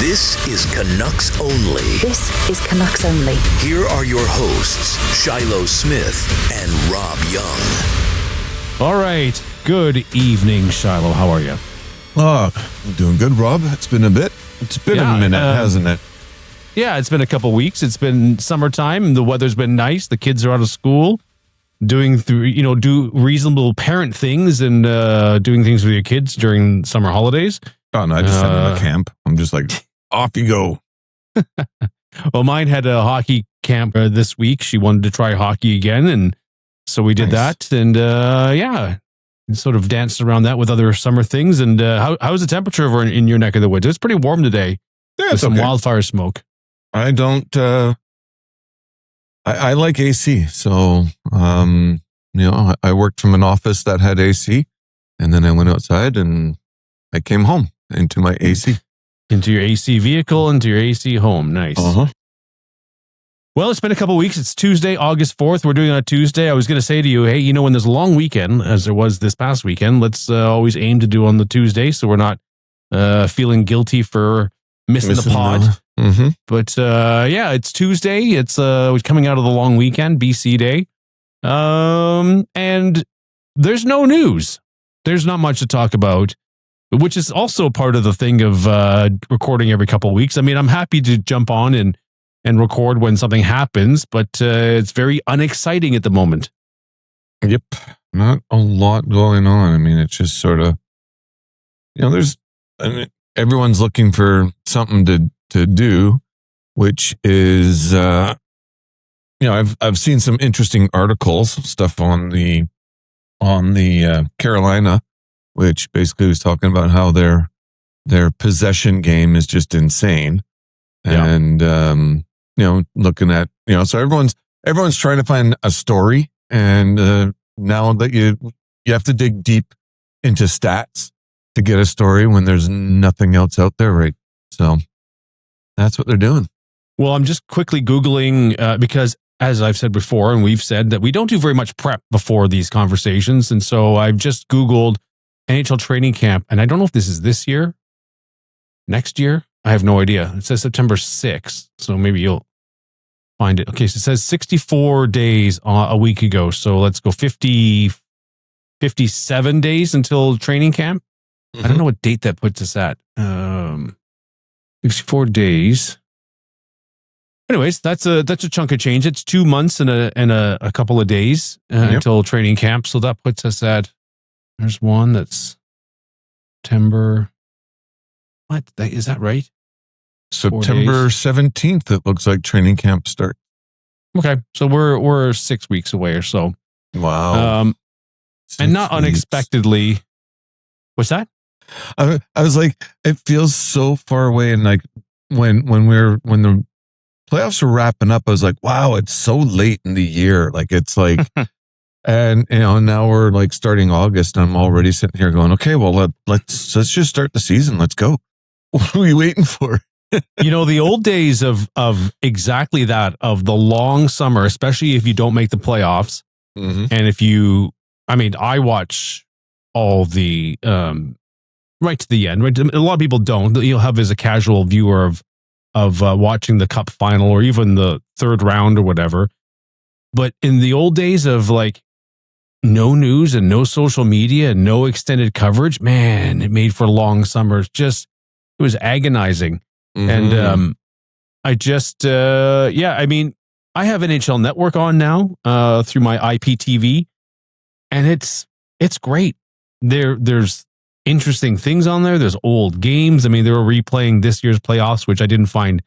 This is Canucks Only. This is Canucks Only. Here are your hosts, Shylo Smith and Rob Young. All right. Good evening, Shylo. How are you? Oh, I'm doing good, Rob. It's been a bit. It's been a minute, hasn't it? Yeah, it's been a couple weeks. It's been summertime. The weather's been nice. The kids are out of school, do reasonable parent things and doing things with your kids during summer holidays. Oh, no, I just sent them to camp. I'm just like, off you go. Well, mine had a hockey camp this week. She wanted to try hockey again, and so we did that. And sort of danced around that with other summer things. And how's the temperature over in your neck of the woods? It's pretty warm today. Yeah, with some wildfire smoke. I don't. I like AC, so I worked from an office that had AC, and then I went outside and I came home into my AC. Into your AC vehicle, into your AC home. Nice. Uh-huh. Well, it's been a couple of weeks. It's Tuesday, August 4th. We're doing it on a Tuesday. I was going to say to you, hey, when there's a long weekend, as there was this past weekend, let's always aim to do on the Tuesday so we're not feeling guilty for missing the pod. Mm-hmm. But it's Tuesday. It's coming out of the long weekend, BC Day. And there's no news. There's not much to talk about, which is also part of the thing of recording every couple of weeks. I mean, I'm happy to jump on and record when something happens, but it's very unexciting at the moment. Yep. Not a lot going on. I mean, it's just sort of, everyone's looking for something to do, which is, I've seen some interesting articles, stuff on the Carolina, which basically was talking about how their possession game is just insane. Yeah. And, looking at, so everyone's trying to find a story. And now that you have to dig deep into stats to get a story when there's nothing else out there, right? So that's what they're doing. Well, I'm just quickly Googling because, as I've said before, and we've said that we don't do very much prep before these conversations. And so I've just Googled NHL training camp. And I don't know if this is this year, next year. I have no idea. It says September 6th. So maybe you'll find it. Okay. So it says 64 days a week ago. So let's go 57 days until training camp. Mm-hmm. I don't know what date that puts us at. 64 days. Anyways, that's a chunk of change. It's 2 months and a couple of days until training camp. So that puts us at, there's one that's September. What? Is that right? September 17th, it looks like training camp start. Okay. So we're 6 weeks away or so. Wow. And not unexpectedly. What's that? I was like, it feels so far away. And like when the playoffs are wrapping up, I was like, wow, it's so late in the year. Like it's like, and now we're like starting August and I'm already sitting here going, okay, well, let's just start the season. Let's go. What are we waiting for? The old days of exactly that, of the long summer, especially if you don't make the playoffs. Mm-hmm. And I watch all the, right to the end, right? A lot of people don't. You'll have as a casual viewer of watching the cup final or even the third round or whatever. But in the old days of like no news and no social media and no extended coverage, man, it made for long summers. It was agonizing. Mm-hmm. And I have NHL Network on now through my IPTV, and it's great. There's interesting things on there. There's old games. I mean, they were replaying this year's playoffs, which I didn't find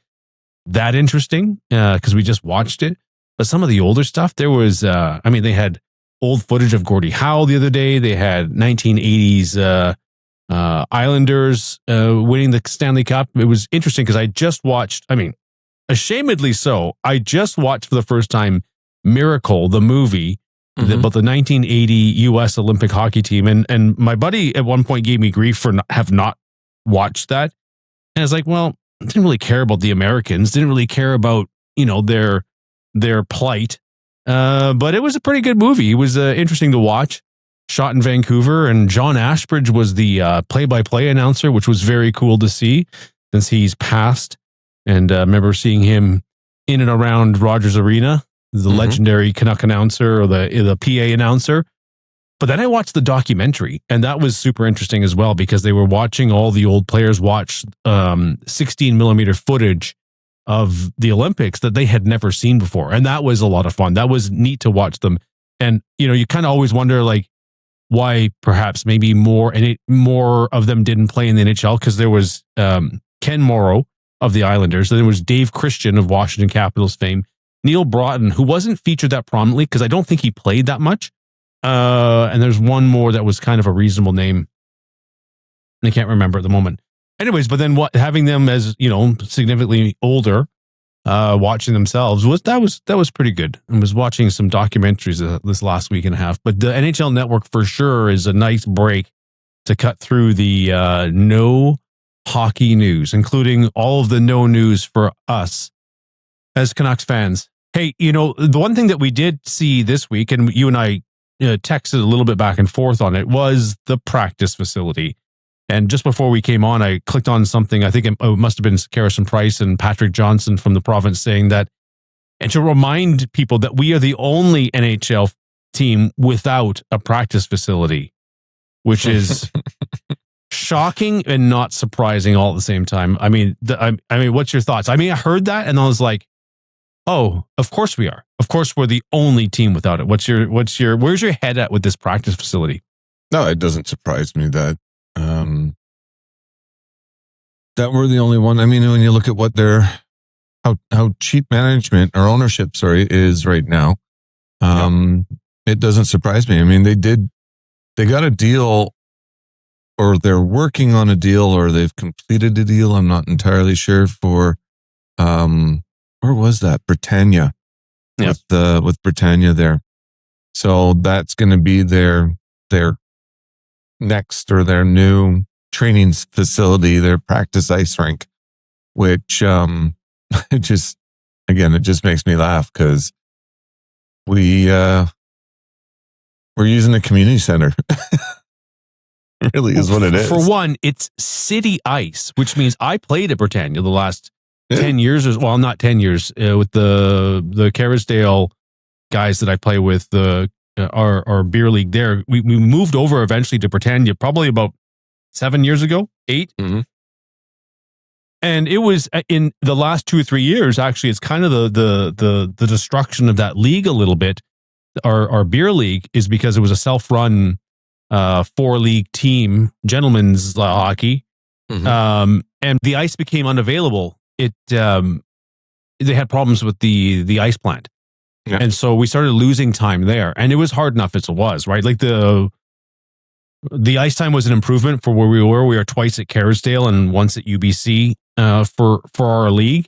that interesting because we just watched it. But some of the older stuff, there was, they had old footage of Gordie Howe the other day. They had 1980s Islanders winning the Stanley Cup. It was interesting because I just watched, ashamedly so, I just watched for the first time Miracle, the movie, about the 1980 U.S. Olympic hockey team. And my buddy at one point gave me grief for have not watched that. And I was like, well, I didn't really care about the Americans, didn't really care about, their plight. But it was a pretty good movie. It was interesting to watch. Shot in Vancouver, and John Ashbridge was the play-by-play announcer, which was very cool to see. since he's passed. And I remember seeing him in and around Rogers Arena, the legendary Canuck announcer or the PA announcer. But then I watched the documentary, and that was super interesting as well, because they were watching all the old players watch 16 millimeter footage of the Olympics that they had never seen before. And that was a lot of fun. That was neat to watch them. And, you kind of always wonder, like, why perhaps maybe more of them didn't play in the NHL, because there was Ken Morrow of the Islanders, then there was Dave Christian of Washington Capitals fame, Neil Broughton, who wasn't featured that prominently because I don't think he played that much. And there's one more that was kind of a reasonable name. I can't remember at the moment. Anyways, but then having them as, significantly older, watching themselves that was pretty good. I was watching some documentaries this last week and a half, but the NHL Network for sure is a nice break to cut through the no hockey news, including all of the no news for us as Canucks fans. Hey, the one thing that we did see this week, and you and I texted a little bit back and forth on it, was the practice facility. And just before we came on, I clicked on something. I think it must have been Harrison Price and Patrick Johnson from the province saying that, and to remind people that we are the only NHL team without a practice facility, which is shocking and not surprising all at the same time. I mean, what's your thoughts? I mean, I heard that and I was like, oh, of course we are. Of course we're the only team without it. Where's your head at with this practice facility? No, it doesn't surprise me that that we're the only one. I mean, when you look at what how cheap management or ownership, is right now, it doesn't surprise me. I mean, they got a deal, or they're working on a deal, or they've completed a deal. I'm not entirely sure for, where was that? Britannia. Yep. With Britannia there. So that's going to be their next, or their new training facility, their practice ice rink, which it just makes me laugh, because we're using a community center. Really is what it is. For one, it's city ice, which means I played at Britannia the last 10 years, well, not 10 years, with the Kerrisdale guys that I play with, our beer league there. We moved over eventually to Britannia probably about 7 years ago, 8. Mm-hmm. And it was in the last 2 or 3 years, actually, it's kind of the destruction of that league a little bit. Our beer league is because it was a self-run 4-league team, gentlemen's hockey. Mm-hmm. And the ice became unavailable. They had problems with the ice plant. Yeah. And so we started losing time there, and it was hard enough as it was, right? Like the ice time was an improvement for where we were. We were twice at Kerrisdale and once at UBC for our league,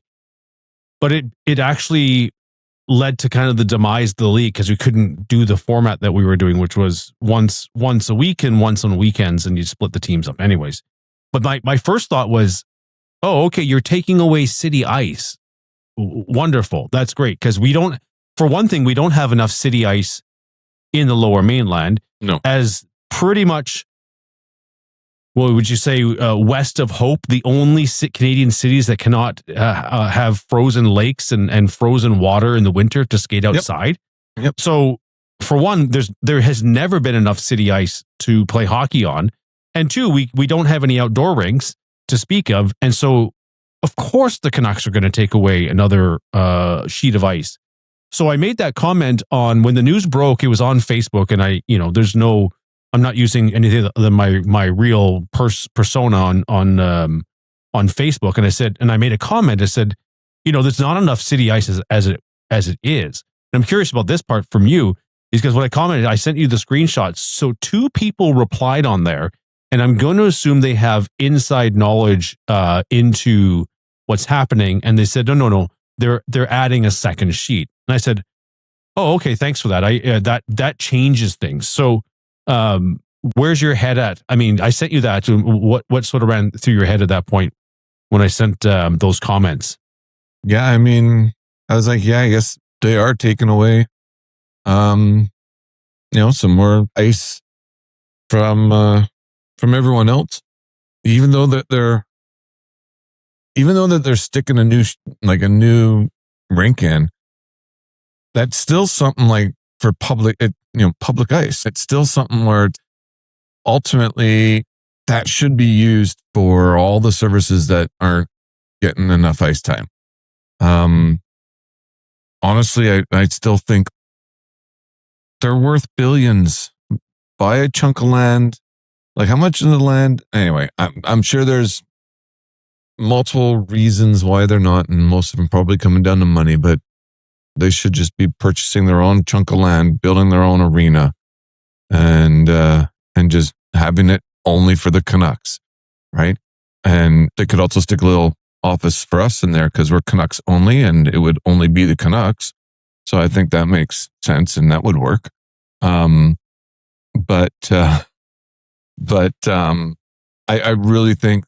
but it actually led to kind of the demise of the league, because we couldn't do the format that we were doing, which was once a week and once on weekends, and you split the teams up anyways. But my first thought was, oh, okay, you're taking away city ice. Wonderful. That's great. Because for one thing, we don't have enough city ice in the Lower Mainland. No. As pretty much, what would you say, west of Hope, the only Canadian cities that cannot have frozen lakes and frozen water in the winter to skate outside. Yep. So, for one, there has never been enough city ice to play hockey on. And two, we don't have any outdoor rinks to speak of. And so, of course, the Canucks are going to take away another sheet of ice. So I made that comment on when the news broke. It was on Facebook, and I'm not using anything than my real persona on Facebook. And I said, and I made a comment. I said, there's not enough city ice as it is. And I'm curious about this part from you, is because when I commented, I sent you the screenshots. So 2 people replied on there. And I'm going to assume they have inside knowledge into what's happening. And they said, no, they're adding a second sheet. And I said, oh, okay, thanks for that. That changes things. So where's your head at? I mean, I sent you that. What sort of ran through your head at that point when I sent those comments? Yeah, I mean, I was like, yeah, I guess they are taking away, some more ice from everyone else, even though that even though that they're sticking a new rink in, that's still something like for public ice. It's still something where ultimately that should be used for all the services that aren't getting enough ice time. Honestly, I still think they're worth billions. Buy a chunk of land. Like, how much of the land? Anyway, I'm sure there's multiple reasons why they're not, and most of them probably coming down to money, but they should just be purchasing their own chunk of land, building their own arena, and just having it only for the Canucks, right? And they could also stick a little office for us in there because we're Canucks only, and it would only be the Canucks. So I think that makes sense, and that would work. But I really think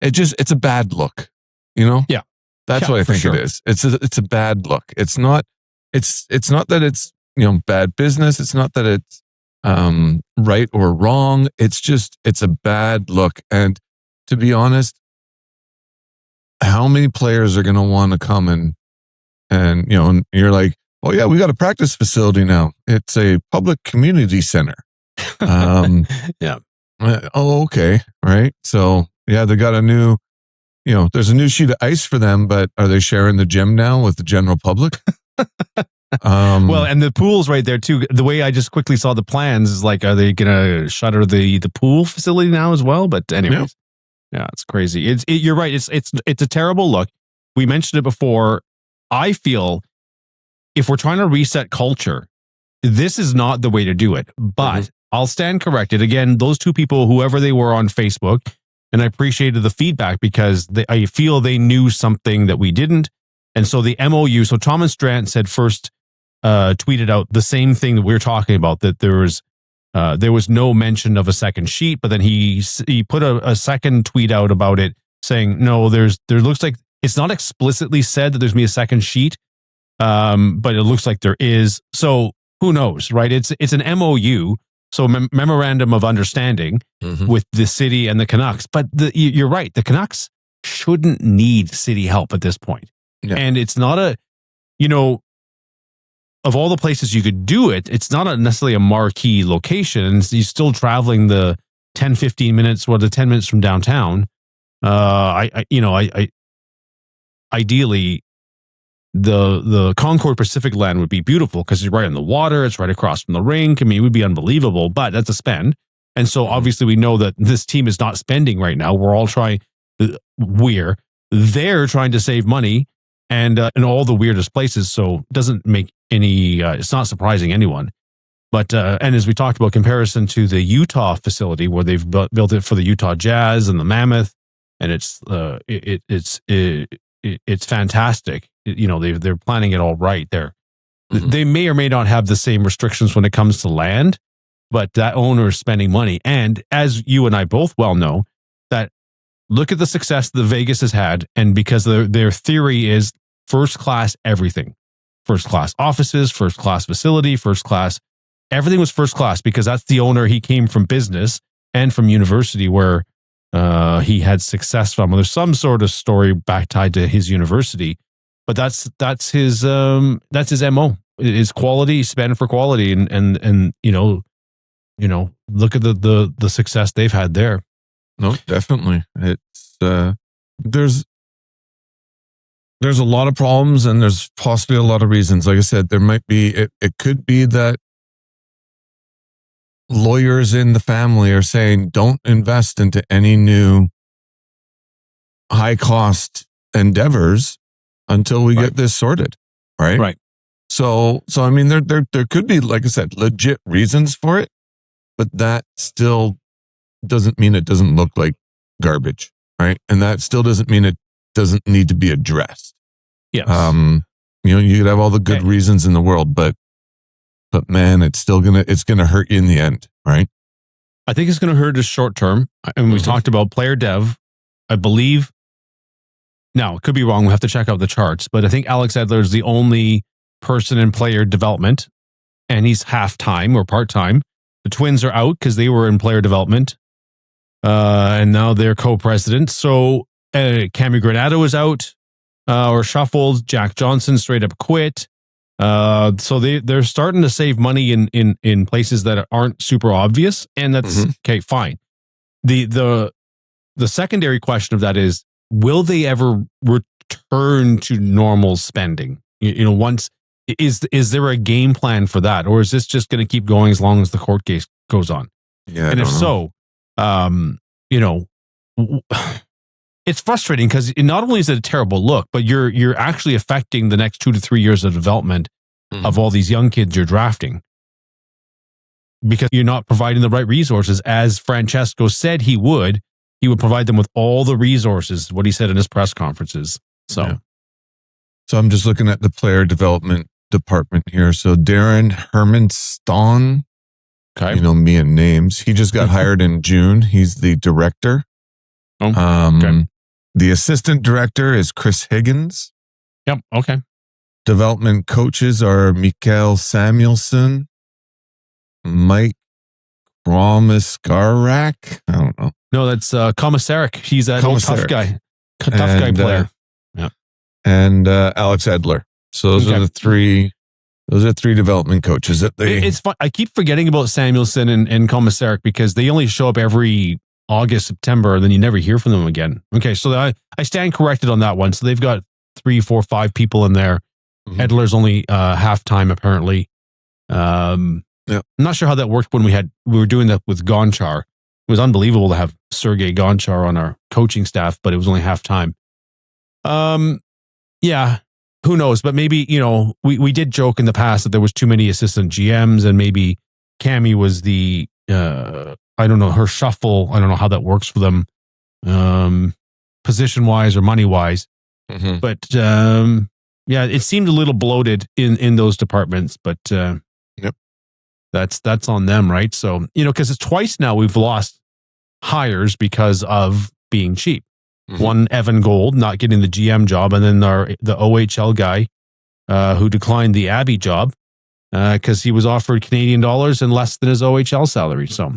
it's a bad look, you know? Yeah. That's what I think it is. It's a bad look. It's not that it's, bad business. It's not that it's right or wrong. It's a bad look. And to be honest, how many players are going to want to come and you're like, oh yeah, we got a practice facility now. It's a public community center. Yeah. Oh, okay. Right. So yeah, they got a new, there's a new sheet of ice for them, but are they sharing the gym now with the general public? Well, and the pool's right there too. The way I just quickly saw the plans is like, are they going to shutter the pool facility now as well? But anyways, yeah, it's crazy. You're right. It's a terrible look. We mentioned it before. I feel if we're trying to reset culture, this is not the way to do it. But I'll stand corrected. Again, those two people, whoever they were on Facebook, and I appreciated the feedback because I feel they knew something that we didn't. And so the MOU, so Thomas Strant said first, tweeted out the same thing that we're talking about, that there was no mention of a second sheet, but then he put a second tweet out about it saying, no, there looks like it's not explicitly said that there's going to be a second sheet, but it looks like there is. So who knows, right? It's an MOU, so memorandum of understanding with the city and the Canucks. But you're right, the Canucks shouldn't need city help at this point. Yeah. And it's not of all the places you could do it, it's not necessarily a marquee location. And you're still traveling the 10, 15 minutes, the 10 minutes from downtown. Ideally, the Concord Pacific land would be beautiful because it's right on the water. It's right across from the rink. I mean, it would be unbelievable, but that's a spend. And so obviously we know that this team is not spending right now. We're all they're trying to save money and in all the weirdest places. So it doesn't make any, it's not surprising anyone. But, and as we talked about, comparison to the Utah facility where they've built it for the Utah Jazz and the Mammoth, and it's fantastic. They're planning it all right there. They may or may not have the same restrictions when it comes to land, but that owner is spending money. And as you and I both well know, that look at the success that Vegas has had, and because their theory is first class everything. First class offices, first class facility, first class. Everything was first class because that's the owner. He came from business and from university where he had success from. There's some sort of story back tied to his university, but that's his MO. Is quality, spend for quality, and look at the success they've had there. No, definitely. It's there's a lot of problems and there's possibly a lot of reasons. Like I said, there might be, it could be that lawyers in the family are saying, don't invest into any new high cost endeavors until we get this sorted. Right. Right. So I mean, there could be, like I said, legit reasons for it, but that still doesn't mean it doesn't look like garbage. Right. And that still doesn't mean it doesn't need to be addressed. Yes. You could have all the good reasons in the world, but man, it's gonna hurt you in the end, right? I think it's gonna hurt us short term. And we talked about player dev. I believe. Now, it could be wrong. We have to check out the charts, but I think Alex Edler is the only person in player development, and he's half-time or part-time. The Twins are out because they were in player development, and now they're co-presidents. So Cami Granato is out or shuffled. Jack Johnson straight up quit. So they're starting to save money in places that aren't super obvious, and that's okay. Fine. The secondary question of that is, will they ever return to normal spending? Once is there a game plan for that, or is this just going to keep going as long as the court case goes on? Yeah, and if so, it's frustrating because not only is it a terrible look, but you're actually affecting the next 2 to 3 years of development of all these young kids you're drafting, because you're not providing the right resources. As Francesco said he would provide them with all the resources, what he said in his press conferences. So I'm just looking at the player development department here. So Darren Hermanstone, okay, me and names. He just got hired in June. He's the director. Okay. The assistant director is Chris Higgins. Yep. Okay. Development coaches are Mikael Samuelson, Mike Romiskarak. I don't know. No, that's Komisarek. He's that old tough guy player. And Alex Edler. So those are the three. Those are three development coaches that they. It's fun. I keep forgetting about Samuelson and Komisarek because they only show up every August, September, and then you never hear from them again. Okay, so I stand corrected on that one. So they've got 3, 4, 5 people in there. Edler's only half-time, apparently. I'm not sure how that worked when we were doing that with Gonchar. It was unbelievable to have Sergei Gonchar on our coaching staff, but it was only half-time. Yeah, who knows? But maybe, we did joke in the past that there was too many assistant GMs, and maybe Cami was the I don't know, her shuffle. I don't know how that works for them, position-wise or money-wise. But it seemed a little bloated in those departments. But that's on them, right? So, because it's twice now we've lost hires because of being cheap. One, Evan Gold not getting the GM job, and then the OHL guy who declined the Abbey job because he was offered Canadian dollars and less than his OHL salary. So,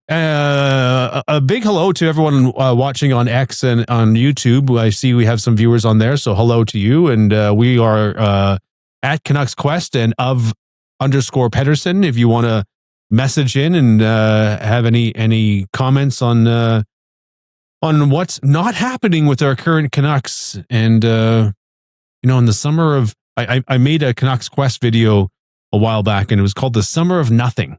a big hello to everyone watching on X and on YouTube. I see we have some viewers on there, so hello to you. And we are at Canucks Quest and _Pettersson. If you want to message in and have any comments on what's not happening with our current Canucks. And in the summer of I made a Canucks Quest video a while back, and it was called The Summer of Nothing.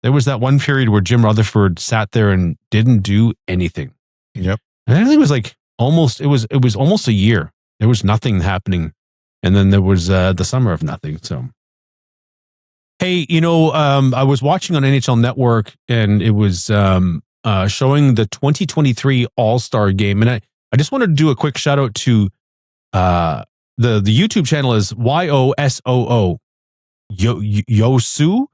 There was that one period where Jim Rutherford sat there and didn't do anything. Yep. And I think it was like it was almost a year. There was nothing happening. And then there was the Summer of Nothing. So, hey, I was watching on NHL Network, and it was showing the 2023 All-Star Game. And I just wanted to do a quick shout out to the YouTube channel is YOSOO. Yosu.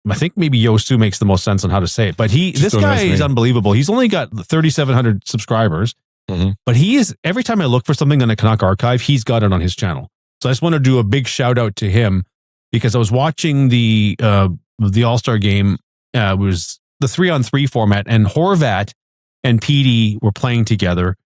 I think maybe Yosu makes the most sense on how to say it, but this guy is unbelievable. He's only got 3,700 subscribers, but he is, every time I look for something on the Canuck archive, he's got it on his channel. So I just want to do a big shout out to him because I was watching the All-Star Game. It was the 3-on-3 format, and Horvat and Petey were playing together.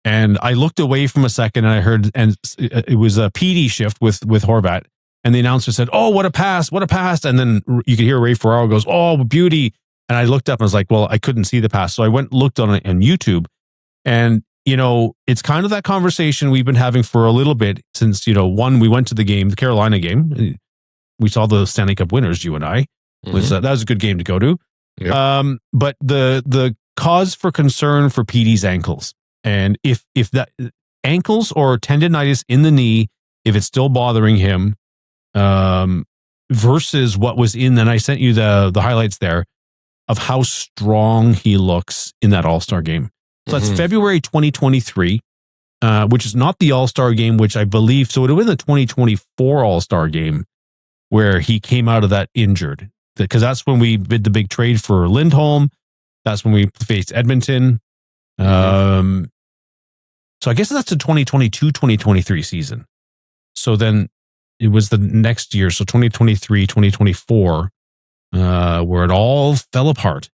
And I looked away from a second, and I heard, and it was a Petey shift with Horvat. And the announcer said, "Oh, what a pass, what a pass." And then you could hear Ray Ferraro goes, "Oh, beauty." And I looked up and I was like, well, I couldn't see the pass. So I went and looked on it on YouTube. And, it's kind of that conversation we've been having for a little bit since, one, we went to the game, the Carolina game. We saw the Stanley Cup winners, you and I. That was a good game to go to. Yep. But the cause for concern for Petey's ankles. And if that ankles or tendonitis in the knee, if it's still bothering him, versus what was in, and I sent you the highlights there of how strong he looks in that All-Star game. So that's February 2023, which is not the All-Star game, which I believe, so it would have been the 2024 All-Star game where he came out of that injured, because that's when we did the big trade for Lindholm. That's when we faced Edmonton. So I guess that's the 2022-2023 season. So then it was the next year, so 2023, 2024, where it all fell apart.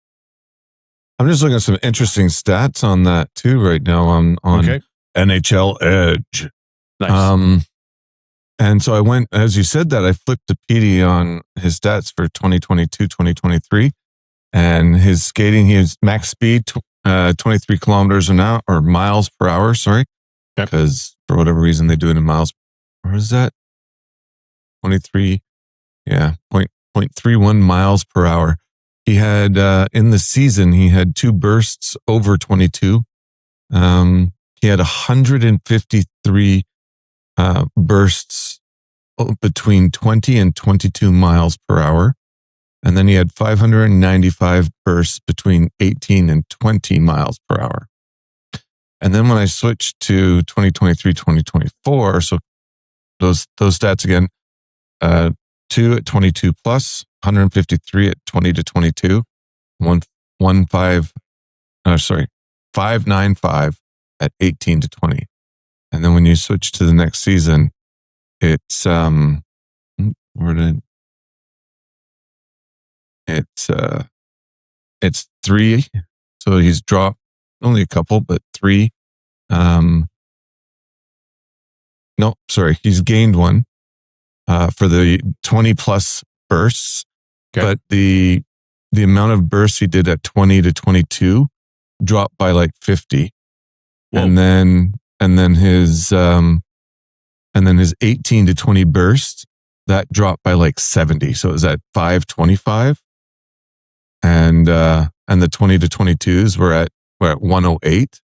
I'm just looking at some interesting stats on that too right now on NHL Edge. Nice. And so I went, as you said that, I flipped to Petey on his stats for 2022, 2023. And his skating, he has max speed, 23 kilometers an hour, or miles per hour, sorry. Because for whatever reason they do it in miles. Or is that 23? Yeah, 0.31 miles per hour. He had, in the season, he had 2 bursts over 22. He had 153 bursts between 20 and 22 miles per hour. And then he had 595 bursts between 18 and 20 miles per hour. And then when I switched to 2023, 2024, so those stats again, 2 at 22 plus, 153 at 20 to 22, 595 at 18 to 20. And then when you switch to the next season, it's it's 3. So he's dropped only a couple, but 3. No, sorry, he's gained 1 for the 20 plus bursts. Okay. But the amount of bursts he did at 20 to 22 dropped by like 50. Whoa. And then his 18 to 20 bursts, that dropped by like 70. So it was at 525. And the 20 to 22s were at 108.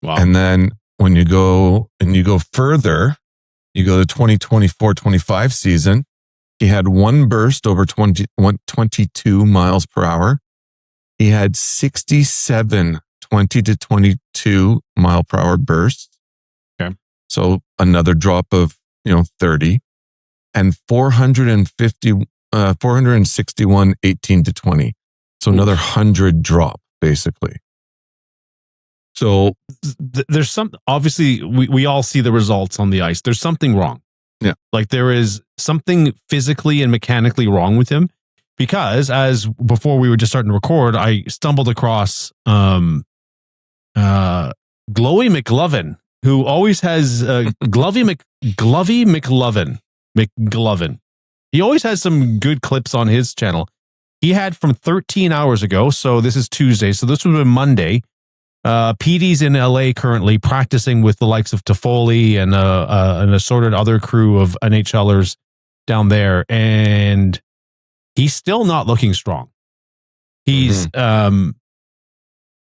Wow. And then when you go further, you go to 2024-25 season, he had 1 burst over 22 miles per hour. He had 67 20 to 22 mile per hour bursts. Okay. So another drop of 30, and 461 18 to 20. So another 100 drop basically. So there's some, obviously we all see the results on the ice. There's something wrong. Yeah. Like there is something physically and mechanically wrong with him, because as before we were just starting to record, I stumbled across Glowy McLovin, who always has Glovey McGlovin. He always has some good clips on his channel. He had from 13 hours ago, so this is Tuesday, so this would have been Monday. PD's in LA currently practicing with the likes of Toffoli and an assorted other crew of NHLers down there, and he's still not looking strong. He's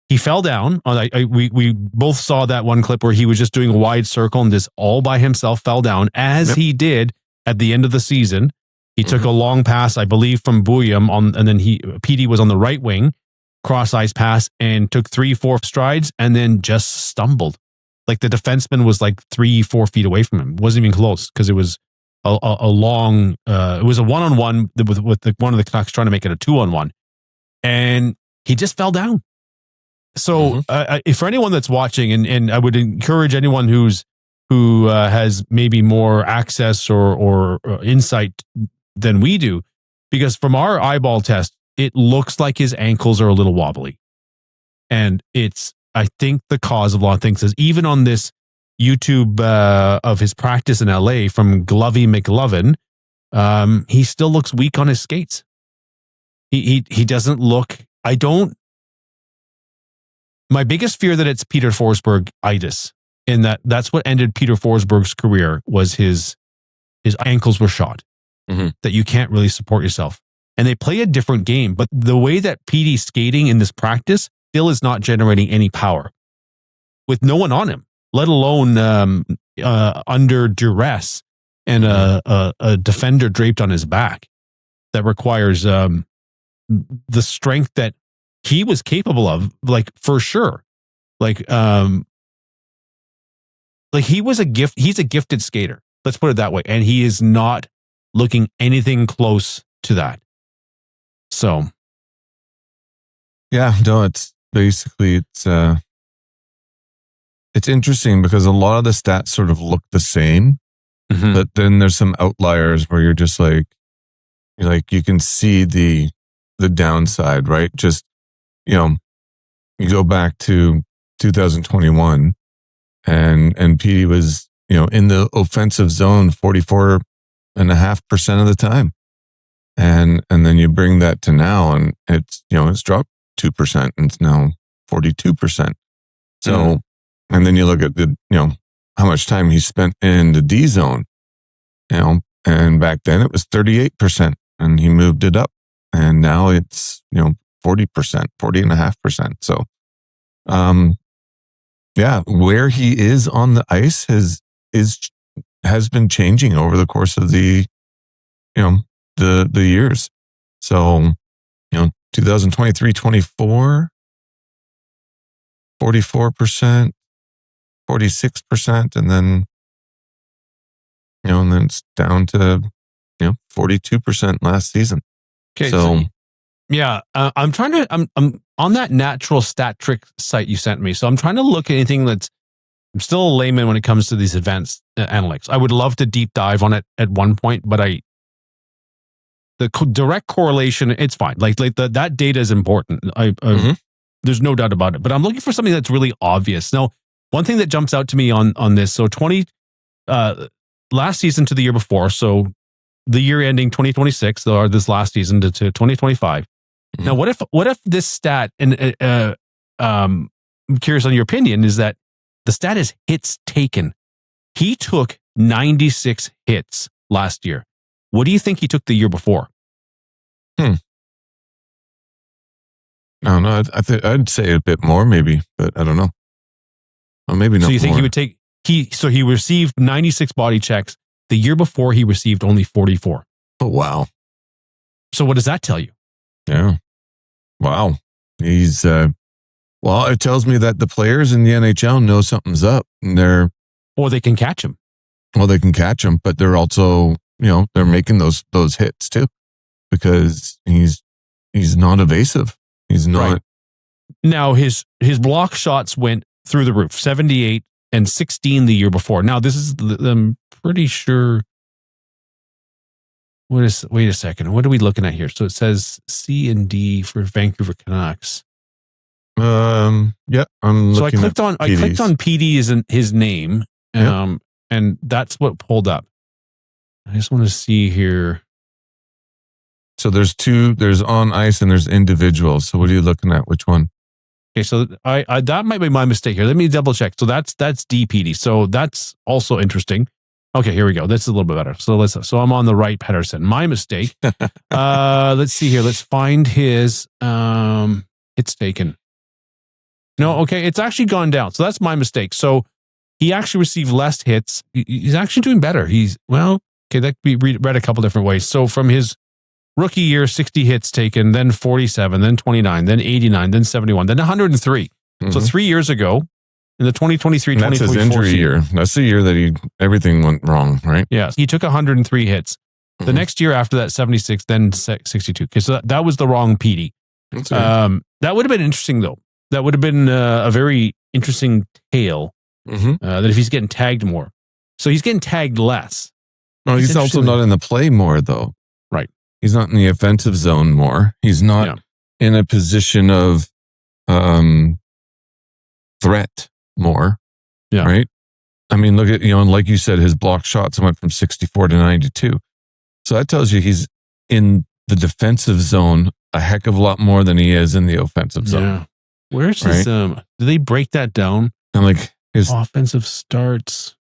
he fell down. We both saw that one clip where he was just doing a wide circle and just all by himself fell down, as he did at the end of the season. He took a long pass, I believe, from Bouillon and then PD was on the right wing, cross ice pass, and took 3-4 strides and then just stumbled. Like the defenseman was like 3-4 feet away from him. It wasn't even close, because it was a long, it was a 1-on-1 with one of the Canucks trying to make it a 2-on-1. And he just fell down. So if for anyone that's watching, and I would encourage anyone who has maybe more access or insight than we do, because from our eyeball test, it looks like his ankles are a little wobbly. And it's, I think, the cause of a lot of things is even on this YouTube of his practice in LA from Glovey McLovin, he still looks weak on his skates. He doesn't look, my biggest fear that it's Peter Forsberg-itis, in that's what ended Peter Forsberg's career, was his ankles were shot, that you can't really support yourself. And they play a different game, but the way that PD's skating in this practice still is not generating any power with no one on him, let alone under duress and a defender draped on his back. That requires the strength that he was capable of, like, for sure. Like he was a gift. He's a gifted skater. Let's put it that way. And he is not looking anything close to that. So. Yeah, no, it's basically, it's interesting because a lot of the stats sort of look the same, but then there's some outliers where you're just like, you can see the downside, right? Just you go back to 2021 and Petey was, in the offensive zone 44.5% of the time. And then you bring that to now and it's dropped 2% and it's now 42%. So, and then you look at how much time he spent in the D zone, and back then it was 38% and he moved it up and now it's, 40%, 40.5%. So, where he is on the ice has been changing over the course of the years. So, 2023-24, 44%, 46%, and then it's down to 42% last season. Okay, so I'm trying to. I'm on that natural stat trick site you sent me. So I'm trying to look at anything that's. I'm still a layman when it comes to these advanced analytics. I would love to deep dive on it at one point, but the direct correlation, it's fine. Like that data is important. There's no doubt about it. But I'm looking for something that's really obvious. Now, one thing that jumps out to me on this. So last season to the year before. So the year ending 2026, or this last season to 2025. Now, what if this stat, and I'm curious on your opinion, is that the stat is hits taken. He took 96 hits last year. What do you think he took the year before? I don't know. I'd say a bit more, maybe, but I don't know. Or maybe not. So you think more. he would take he received 96 body checks. The year before, he received only 44. Oh, wow. So what does that tell you? Yeah. Wow. He's, it tells me that the players in the NHL know something's up and or they can catch him. Well, they can catch him, but they're also, they're making those hits too, because he's not evasive. He's not. Right. Now his block shots went through the roof, 78 and 16 the year before. Now this is, I'm pretty sure. Wait a second. What are we looking at here? So it says C and D for Vancouver Canucks. Yeah. So I clicked on PD as his name, Yep. and that's what pulled up. I just want to see here. So there's on ice and there's individual. So what are you looking at? Which one? Okay, so I that might be my mistake here. Let me double check. So that's DPD. So that's also interesting. Okay, here we go. This is a little bit better. So I'm on the right Pettersson. My mistake. Let's see here. Let's find his it's taken. No, okay, it's actually gone down. So that's my mistake. So he actually received less hits. He's actually doing better. Okay, that could be read a couple different ways. So from his rookie year, 60 hits taken, then 47, then 29, then 89, then 71, then 103. So 3 years ago, in the 2023-2024 that's his injury year. That's the year that everything went wrong, right? Yeah, he took 103 hits. The next year after that, 76, then 62. Okay, so that was the wrong PD. That would have been interesting, though. That would have been a very interesting tale, that if he's getting tagged more. So he's getting tagged less. No, he's also not in the play more, though. Right. He's not in the offensive zone more. He's not in a position of threat more. Yeah. Right. I mean, look at, like you said, his block shots went from 64 to 92. So that tells you he's in the defensive zone a heck of a lot more than he is in the offensive zone. Yeah. Where's his, do they break that down? And like his offensive starts.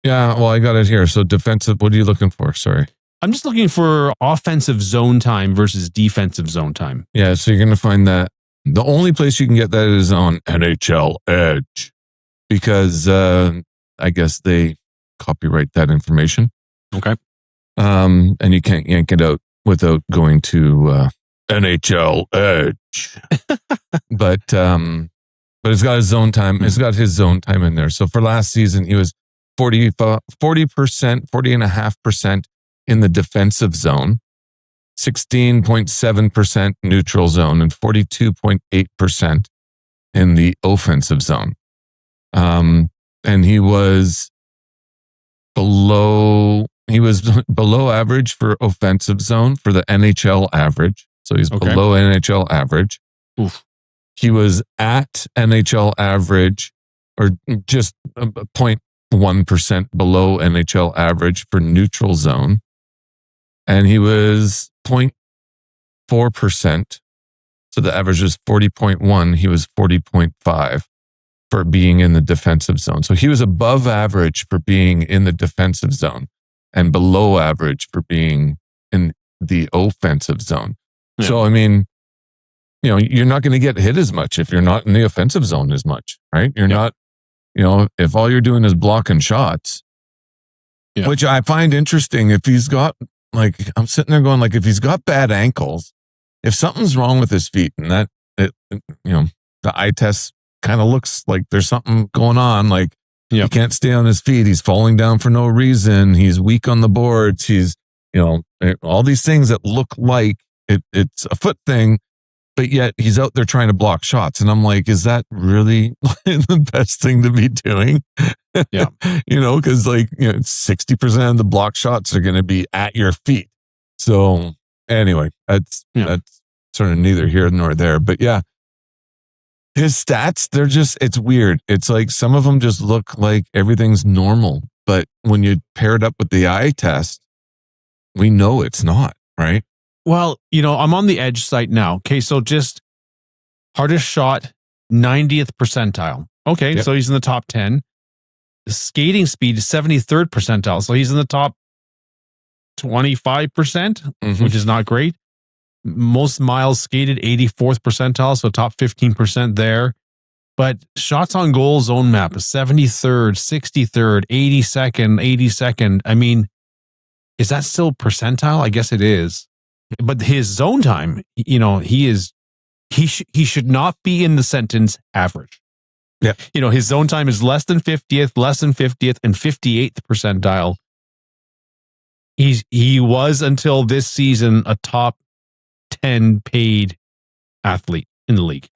Yeah. Well, I got it here. So defensive, what are you looking for? Sorry. I'm just looking for offensive zone time versus defensive zone time. Yeah. So you're going to find that the only place you can get that is on NHL Edge, because I guess they copyright that information. Okay. And you can't yank it out without going to NHL Edge. but it's got his zone time. It's got his zone time in there. So for last season, he was 40.5% in the defensive zone, 16.7% neutral zone, and 42.8% in the offensive zone. And he was below average for offensive zone for the NHL average. So he's below NHL average. Oof. he was at NHL average, or just 0.1% below NHL average for neutral zone. And he was 0.4%. So the average was 40.1. He was 40.5 for being in the defensive zone. So he was above average for being in the defensive zone and below average for being in the offensive zone. Yeah. So, I mean, you know, you're not going to get hit as much if you're not in the offensive zone as much, right? You're not, you know, if all you're doing is blocking shots, which I find interesting. If he's got, like, I'm sitting there going, like, if he's got bad ankles, if something's wrong with his feet, and that, you know, the eye test kind of looks like there's something going on, like he can't stay on his feet, he's falling down for no reason, he's weak on the boards, he's, you know, all these things that look like it's a foot thing, but yet he's out there trying to block shots. And I'm like, is that really the best thing to be doing? Yeah. You know, because, like, you know, 60% of the block shots are going to be at your feet. So anyway, that's sort of neither here nor there. But yeah, his stats, they're just, it's weird. It's like some of them just look like everything's normal. But when you pair it up with the eye test, we know it's not, right? Well, you know, I'm on the Edge site now. Okay, so just hardest shot, 90th percentile. Okay, so he's in the top 10. The skating speed is 73rd percentile. So he's in the top 25%, which is not great. Most miles skated, 84th percentile, so top 15% there. But shots on goal zone map is 73rd, 63rd, 82nd, 82nd. I mean, is that still percentile? I guess it is. But his zone time, you know, he should not be in the sentence average. Yeah. You know, his zone time is less than 50th, and 58th percentile. He was until this season a top 10 paid athlete in the league.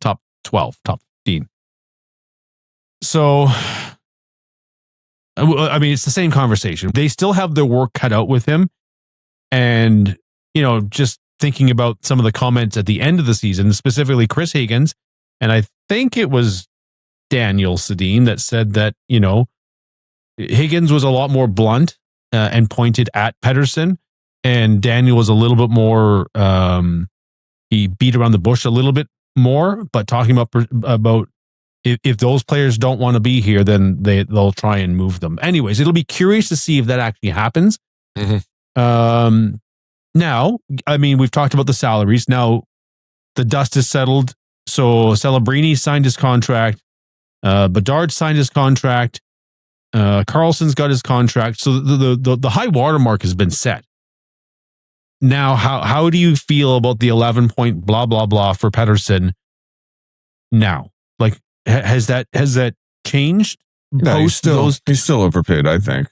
Top 12, top 15. So, I mean, it's the same conversation. They still have their work cut out with him. And, you know, just thinking about some of the comments at the end of the season, specifically Chris Higgins, and I think it was Daniel Sedin that said that, you know, Higgins was a lot more blunt and pointed at Pettersson, and Daniel was a little bit more, he beat around the bush a little bit more, but talking about if those players don't want to be here, then they'll try and move them. Anyways, it'll be curious to see if that actually happens. Now, I mean, we've talked about the salaries. Now, the dust is settled. So Celebrini signed his contract. Bedard signed his contract. Carlson's got his contract. So the high watermark has been set. Now, how do you feel about the 11-point blah blah blah for Pettersson now? Like, has that changed? No, he's still overpaid, I think.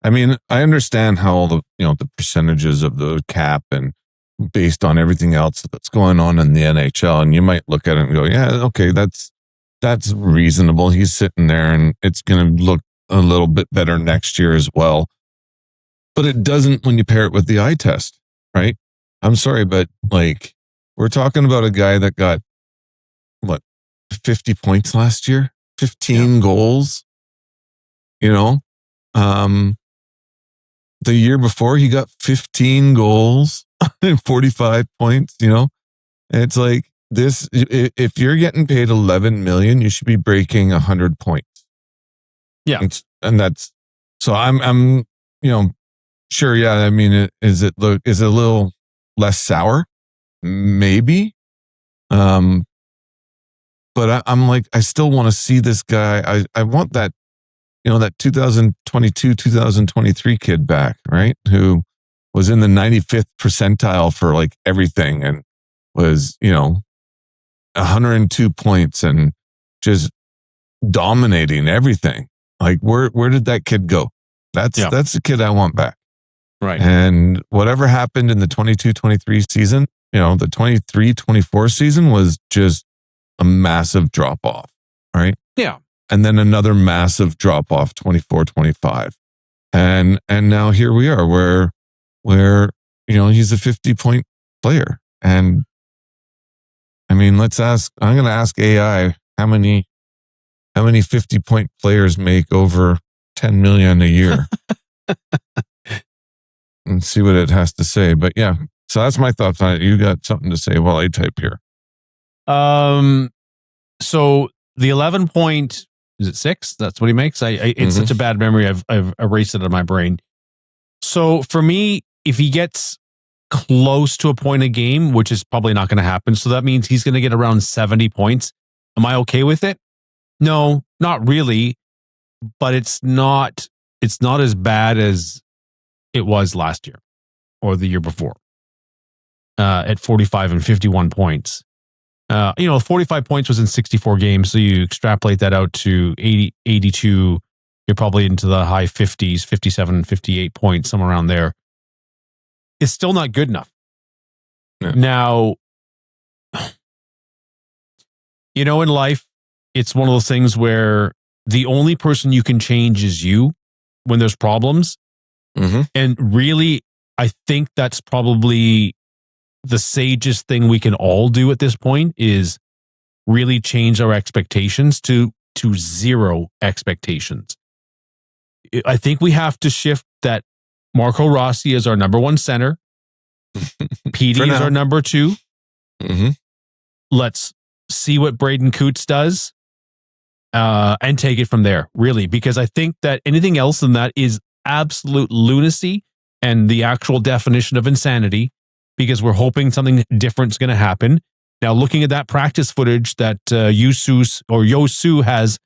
I mean, I understand how all the, you know, the percentages of the cap and based on everything else that's going on in the NHL, and you might look at it and go, yeah, okay, that's reasonable. He's sitting there and it's going to look a little bit better next year as well. But it doesn't when you pair it with the eye test, right? I'm sorry, but, like, we're talking about a guy that got, what, 50 points last year? 15 goals, you know? The year before, he got 15 goals and 45 points, you know? And it's like this, if you're getting paid $11 million, you should be breaking 100 points. Yeah. And that's, so I'm, you know, sure. Yeah. I mean, is it a little less sour? Maybe. But I'm like, I still want to see this guy. I want that, you know, that 2022, 2023 kid back, right? Who was in the 95th percentile for, like, everything and was, you know, 102 points and just dominating everything. Like, where did that kid go? That's the kid I want back. Right. And whatever happened in the 22-23 season, you know, the 23-24 season was just a massive drop off, right? Yeah. And then another massive drop off, 24-25. And now here we are where, you know, he's a 50-point player. And I mean, I'm going to ask AI how many 50-point players make over 10 million a year and see what it has to say. But yeah, so that's my thoughts on it. You got something to say while I type here. So the 11 point, is it 6? That's what he makes. It's such a bad memory. I've erased it out of my brain. So for me, if he gets close to a point a game, which is probably not going to happen, so that means he's going to get around 70 points. Am I okay with it? No, not really. But it's not as bad as it was last year or the year before. At 45 and 51 points. 45 points was in 64 games. So you extrapolate that out to 80, 82, you're probably into the high 50s, 57, 58 points, somewhere around there. It's still not good enough. Yeah. Now, in life, it's one of those things where the only person you can change is you when there's problems. And really, I think that's probably the sagest thing we can all do at this point is really change our expectations to zero expectations. I think we have to shift that Marco Rossi is our number one center. PD is our number two. Let's see what Braden Coots does and take it from there, really, because I think that anything else than that is absolute lunacy and the actual definition of insanity, because we're hoping something different is going to happen. Now, looking at that practice footage that Yosu has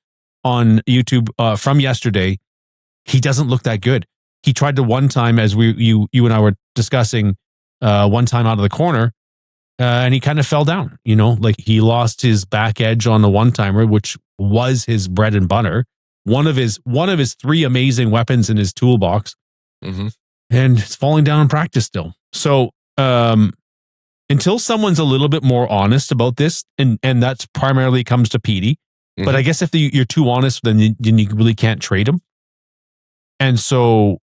on YouTube from yesterday, he doesn't look that good. He tried to one time, as you and I were discussing, one time out of the corner, and he kind of fell down. Like he lost his back edge on the one timer, which was his bread and butter, one of his 3 amazing weapons in his toolbox, and it's falling down in practice still. So until someone's a little bit more honest about this, and that's primarily comes to PD, but I guess if you're too honest, then you really can't trade him. And so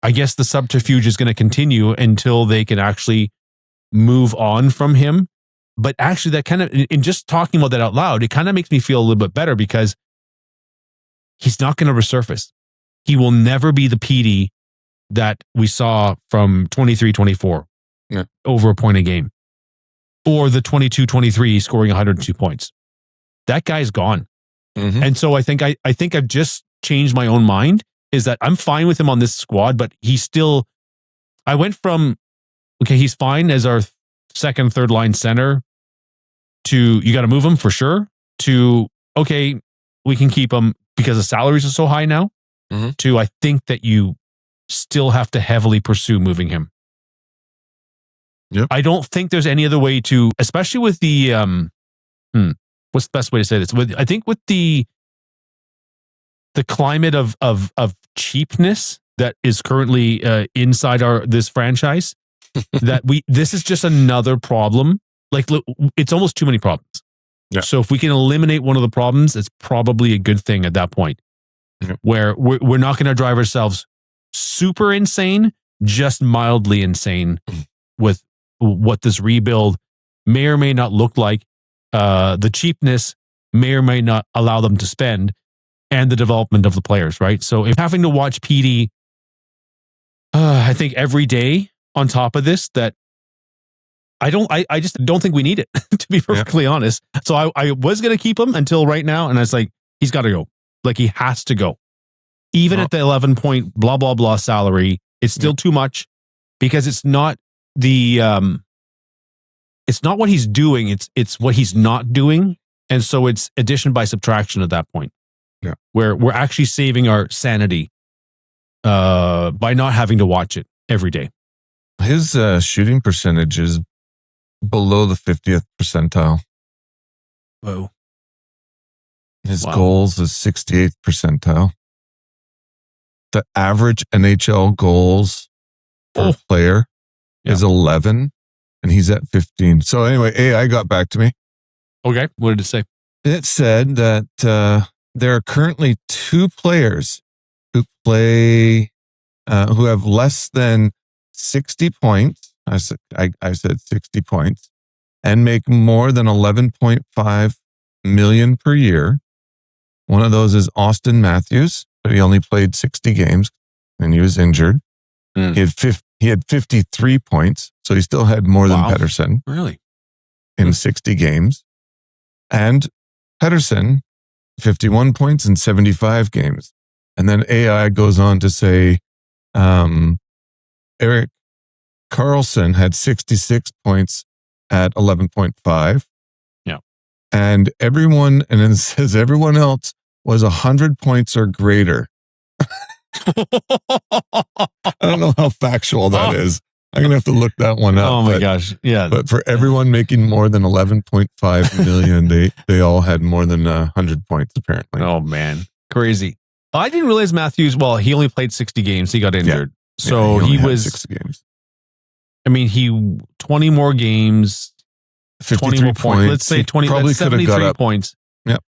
I guess the subterfuge is going to continue until they can actually move on from him. But actually, that kind of, in just talking about that out loud, it kind of makes me feel a little bit better because he's not going to resurface. He will never be the PD that we saw from 23-24 over a point a game, or the 22-23 scoring 102 points. That guy's gone. And so I think I've just changed my own mind, is that I'm fine with him on this squad, but I went from, okay, he's fine as our second, third line center, to you got to move him for sure, to, okay, we can keep him because the salaries are so high now, to I think that you still have to heavily pursue moving him. Yep. I don't think there's any other way to, especially with the, what's the best way to say this? I think with the climate of cheapness that is currently inside this franchise, that this is just another problem. Like, it's almost too many problems. Yeah. So if we can eliminate one of the problems, it's probably a good thing at that point, where we're not going to drive ourselves super insane, just mildly insane with what this rebuild may or may not look like. The cheapness may or may not allow them to spend, and the development of the players, right? So if having to watch PD, I think every day on top of this, that I just don't think we need it, to be perfectly honest. So I was going to keep him until right now, and I was like, he's got to go. Like, he has to go. Even at the 11 point blah, blah, blah salary, it's still too much, because it's not it's not what he's doing, it's what he's not doing. And so it's addition by subtraction at that point. Yeah. Where we're actually saving our sanity by not having to watch it every day. His shooting percentage is below the 50th percentile. Whoa. His goals is 68th percentile. The average NHL goals per player is 11, and he's at 15. So anyway, AI got back to me. Okay. What did it say? It said that there are currently 2 players who play, who have less than 60 points. I said 60 points, and make more than $11.5 million per year. One of those is Austin Matthews, but he only played 60 games and he was injured. He had 53 points, so he still had more than Pettersson. Really? In 60 games. And Pettersson, 51 points in 75 games. And then AI goes on to say Erik Karlsson had 66 points at 11.5. Yeah. And then it says everyone else was 100 points or greater. I don't know how factual that is. I'm going to have to look that one up. Oh my gosh. Yeah. But for everyone making more than 11.5 million, they all had more than 100 points apparently. Oh man. Crazy. I didn't realize Matthews, well, he only played 60 games. He got injured. Yeah. So he was 60 games. I mean, he 20 more games, 20 more points. Let's say 20, probably that's 73 points. Yep.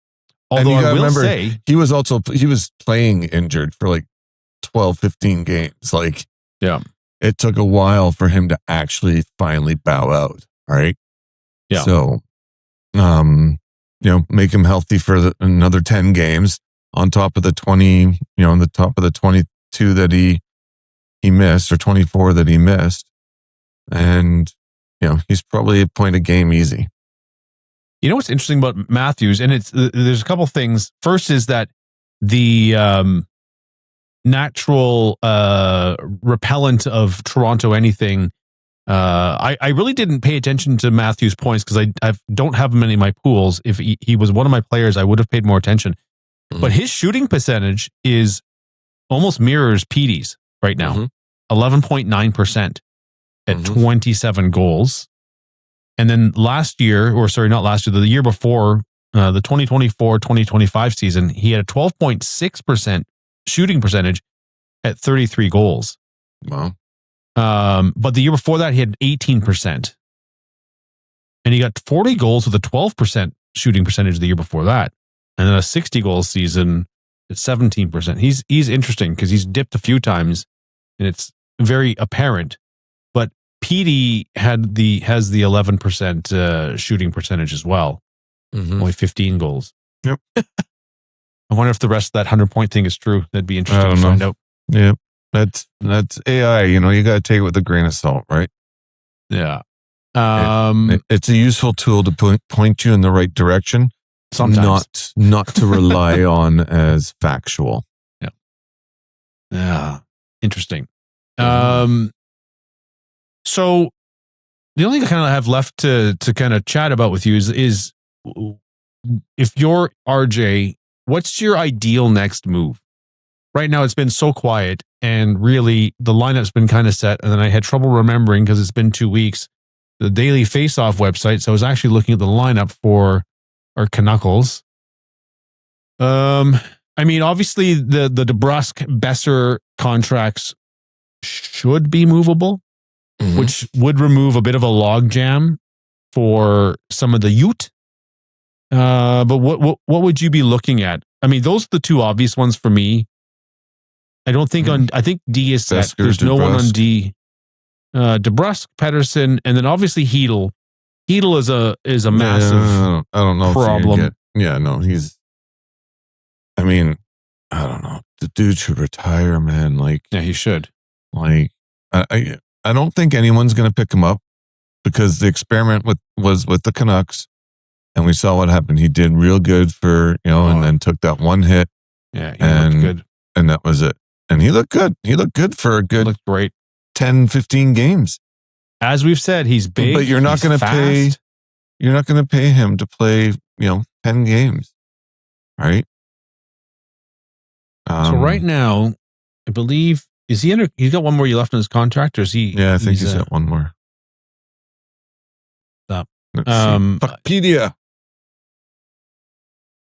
Although I will say he was playing injured for like 12, 15 games. Like, yeah, it took a while for him to actually finally bow out. All right. Yeah. So, make him healthy for another 10 games on top of the 20, on the top of the 22 that he missed, or 24 that he missed. And, he's probably a point a game easy. You know what's interesting about Matthews, and there's a couple things. First is that the natural repellent of Toronto anything. I really didn't pay attention to Matthews' points because I don't have many in my pools. If he was one of my players, I would have paid more attention. Mm-hmm. But his shooting percentage is almost mirrors Petey's right now, 11.9% at 27 goals. And then the year before, the 2024-2025 season, he had a 12.6% shooting percentage at 33 goals. Wow. But the year before that, he had 18%. And he got 40 goals with a 12% shooting percentage the year before that. And then a 60 goal season at 17%. He's interesting because he's dipped a few times and it's very apparent. But Petey has the 11% shooting percentage as well. Only 15 goals. Yep. I wonder if the rest of that 100-point thing is true. That'd be interesting to find out. Yeah. That's AI. You got to take it with a grain of salt, right? Yeah. It's a useful tool to point you in the right direction. Sometimes. Not to rely on as factual. Yeah. Yeah. Interesting. So the only thing I kind of have left to kind of chat about with you is if you're RJ, what's your ideal next move? Right now, it's been so quiet, and really the lineup's been kind of set. And then I had trouble remembering because it's been 2 weeks. The Daily Faceoff website. So I was actually looking at the lineup for our Canucks. I mean, obviously the DeBrusk Boeser contracts should be movable, which would remove a bit of a logjam for some of the youth. But what would you be looking at? I mean, those are the two obvious ones for me. I don't think I think D is set. There's no one on D. DeBrusk, Pettersson, and then obviously Hedl. Hedl is a massive I don't know problem. I don't know. The dude should retire, man. Yeah, he should. I don't think anyone's going to pick him up because the experiment was with the Canucks, and we saw what happened. He did real good for and then took that one hit. Yeah, he looked good, and that was it. And he looked good. He looked good for a good, looked great, 10, 15 games. As we've said, he's big, but you're not going to pay. You're not going to pay him to play 10 games, right? So right now, I believe he's got one more year left on his contract, or is he? Yeah, I think he's got one more. Stop. Wikipedia.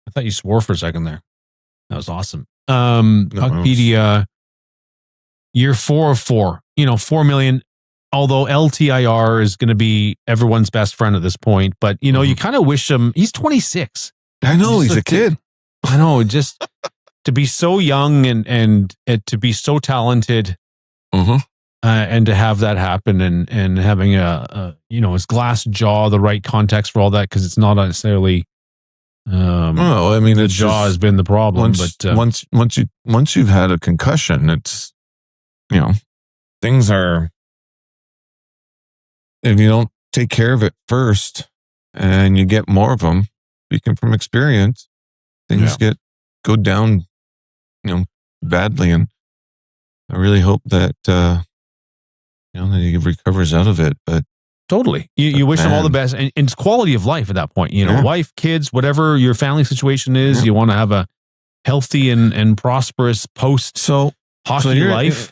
I thought you swore for a second there. That was awesome. Wikipedia. Year 4 of 4. $4 million. Although LTIR is going to be everyone's best friend at this point, but you kind of wish him. He's 26. I know he's a kid. I know, just to be so young and to be so talented. and to have that happen and having a his glass jaw, the right context for all that, because it's not necessarily. Well, I mean, the it's jaw has been the problem. Once you've had a concussion, it's things are. If you don't take care of it first, and you get more of them, speaking from experience, things go down, badly, and I really hope that that he recovers out of it. But totally, you wish him all the best, and it's quality of life at that point. Wife, kids, whatever your family situation is, you want to have a healthy and prosperous post hockey life.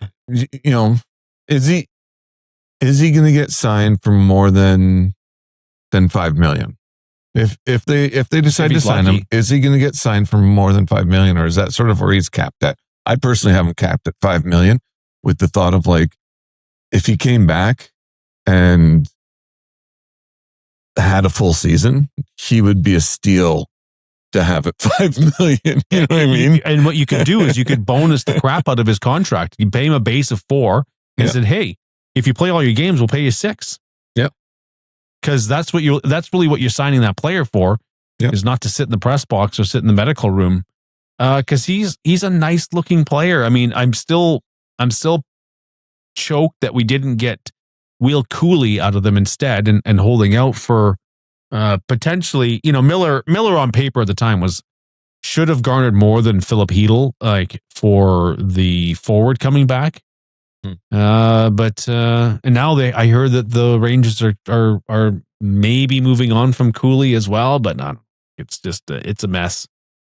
Is he going to get signed for more than $5 million? If they decide to sign him, is he going to get signed for more than $5 million, or is that sort of where he's capped at? I personally have him capped at $5 million, with the thought of, like, if he came back and had a full season, he would be a steal to have at $5 million. You know what I mean? And what you could do is you could bonus the crap out of his contract. You pay him a base of 4 and said, hey, if you play all your games, we'll pay you 6. Yep. Because that's really what you're signing that player for, is not to sit in the press box or sit in the medical room. Because he's a nice looking player. I mean, I'm still choked that we didn't get Will Cooley out of them instead, and holding out for potentially, Miller on paper at the time should have garnered more than Philip Hedl, like, for the forward coming back. But and now I heard that the Rangers are maybe moving on from Cooley as well, but not. It's just it's a mess.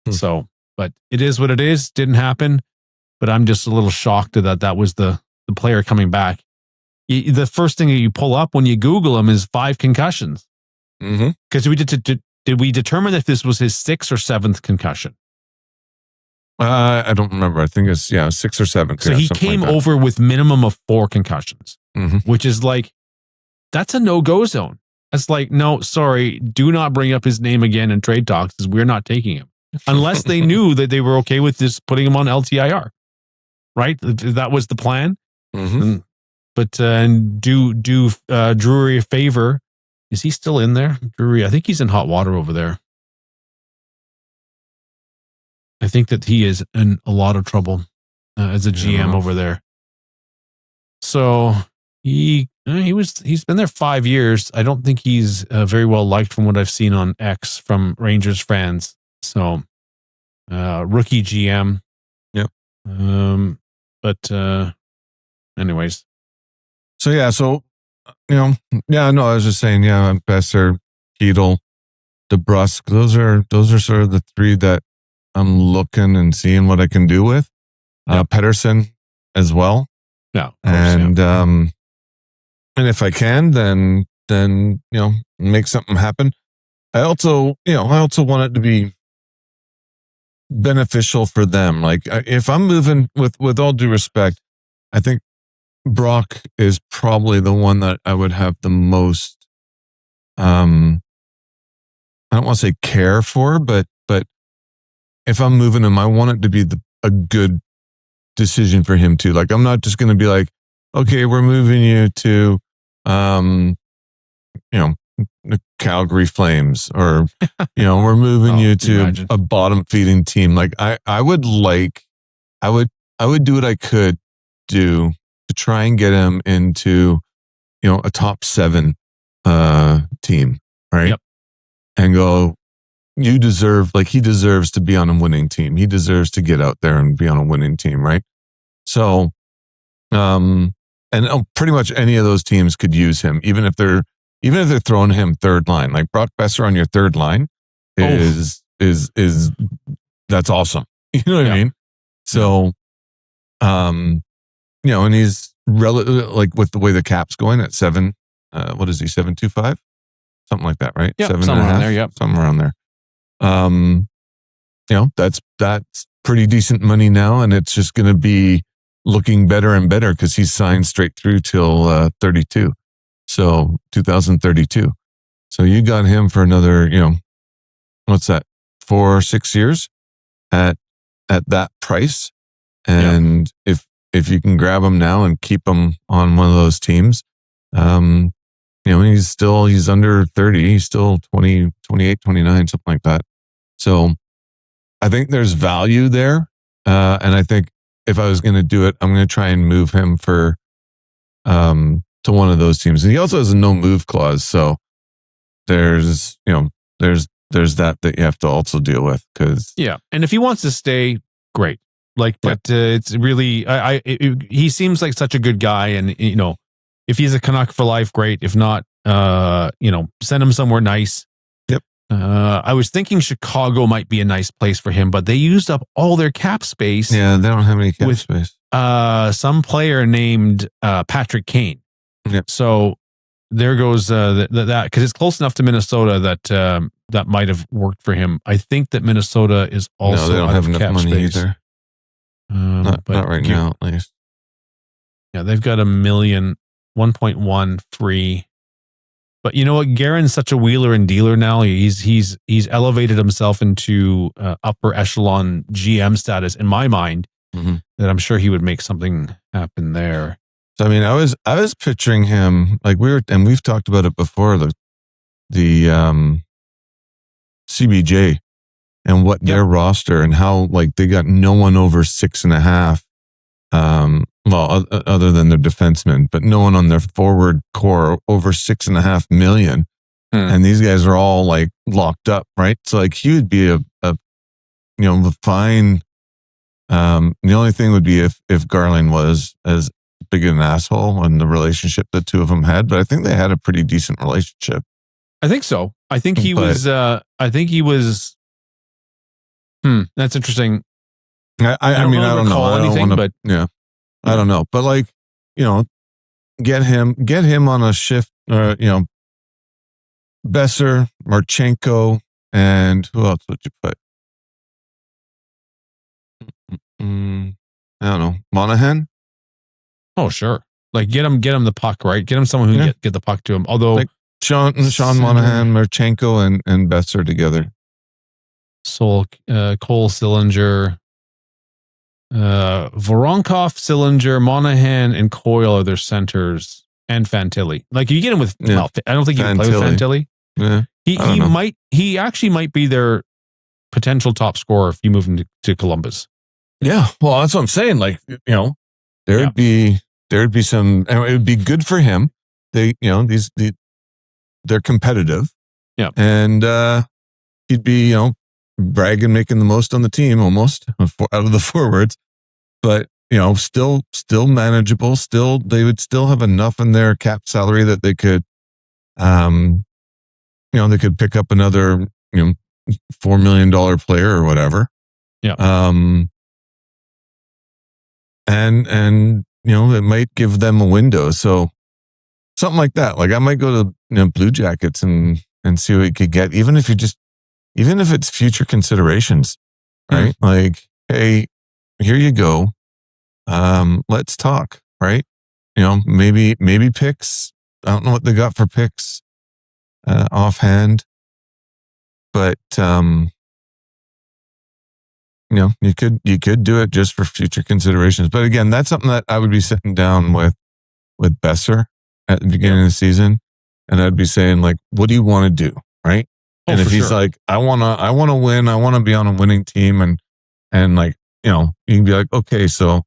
So, but it is what it is. Didn't happen. But I'm just a little shocked that was the player coming back. The first thing that you pull up when you Google him is 5 concussions. Because did we determine if this was his 6th or 7th concussion? I don't remember. I think it's 6 or 7. So he came over with minimum of 4 concussions, which is like, that's a no-go zone. That's like, no, sorry, do not bring up his name again in trade talks, because we're not taking him. Unless they knew that they were okay with just putting him on LTIR. Right? That was the plan. But do Drury a favor. Is he still in there? Drury, I think he's in hot water over there. I think that he is in a lot of trouble as a GM over there. So he's been there 5 years. I don't think he's very well liked from what I've seen on X from Rangers fans. So rookie GM. Yep. But anyways. So I was just saying, Boeser, Hedl, DeBrusk. Those are sort of the 3 that I'm looking and seeing what I can do with. Pettersson as well. Yeah. And if I can, then make something happen. I also want it to be beneficial for them. Like, if I'm moving, with all due respect, I think Brock is probably the one that I would have the most, I don't want to say care for, but if I'm moving him, I want it to be a good decision for him too. Like, I'm not just going to be like, okay, we're moving you to, the Calgary Flames, or, we're moving you to a bottom feeding team. Like, I would do what I could do to try and get him into, a top 7 team, right? Yep. And go, he deserves to be on a winning team. He deserves to get out there and be on a winning team, right? So, pretty much any of those teams could use him, even if they're throwing him third line. Like, Brock Boeser on your third line is that's awesome. You know what I mean? So, and he's like, with the way the cap's going at 7, what is he, 7.25? Something like that, right? Yeah, 7 somewhere and a half, around there. Yep, somewhere around there. That's pretty decent money now, and it's just going to be looking better and better because he's signed straight through till 32. So 2032. So you got him for another, what's that, 4 or 6 years at that price. And if if you can grab him now and keep him on one of those teams, he's under 30. He's still 20, 28, 29, something like that. So I think there's value there. And I think if I was going to do it, I'm going to try and move him to one of those teams. And he also has a no move clause. So there's that you have to also deal with. And if he wants to stay, great. But it's really, he seems like such a good guy. And, if he's a Canuck for life, great. If not, send him somewhere nice. Yep. I was thinking Chicago might be a nice place for him, but they used up all their cap space. Yeah, they don't have any cap space. Some player named Patrick Kane. Yep. So there goes that because it's close enough to Minnesota that might have worked for him. I think that Minnesota is also they don't have enough money space. either. Not right now, at least. Yeah, they've got 1.1 free. But you know what? Guerin's such a wheeler and dealer now. He's elevated himself into upper echelon GM status in my mind. Mm-hmm. That I'm sure he would make something happen there. So I mean, I was picturing him like we've talked about it before, the CBJ and what their roster and how like they got no one over 6.5. Other than their defensemen, but no one on their forward core over 6.5 million. And these guys are all like locked up, right? So like he would be a fine. The only thing would be if Garland was as big an asshole in the relationship the two of them had, but I think they had a pretty decent relationship. I think so. I think he was. That's interesting. I mean, I don't know. Anything, but yeah. I don't know, but like, get him on a shift, Boeser, Marchenko, and who else would you put? I don't know, Monahan. Oh, sure. Like get him the puck, right? Get him someone who can get the puck to him. Although like Sean Monahan, Marchenko, and Boeser together. Cole Sillinger. Voronkov, Sillinger, Monahan, and Coyle are their centers, and Fantilli. Like you get him with, I don't think you can play with Fantilli. Yeah, he actually might be their potential top scorer if you move him to Columbus. Yeah, well, that's what I'm saying. Like there'd be some, and it would be good for him. They're competitive. Yeah, and he'd be bragging, making the most on the team almost out of the forwards, but still manageable. They would still have enough in their cap salary that they could, they could pick up another, $4 million player or whatever. Yeah. And it might give them a window. So something like that. Like I might go to Blue Jackets and see what we could get, even if it's future considerations, right? Like, hey, here you go. Let's talk, right? Maybe picks. I don't know what they got for picks offhand, but you could do it just for future considerations. But again, that's something that I would be sitting down with Boeser at the beginning of the season, and I'd be saying like, what do you want to do, right? And if he's like, I want to win, I want to be on a winning team, and like, you can be like, okay, so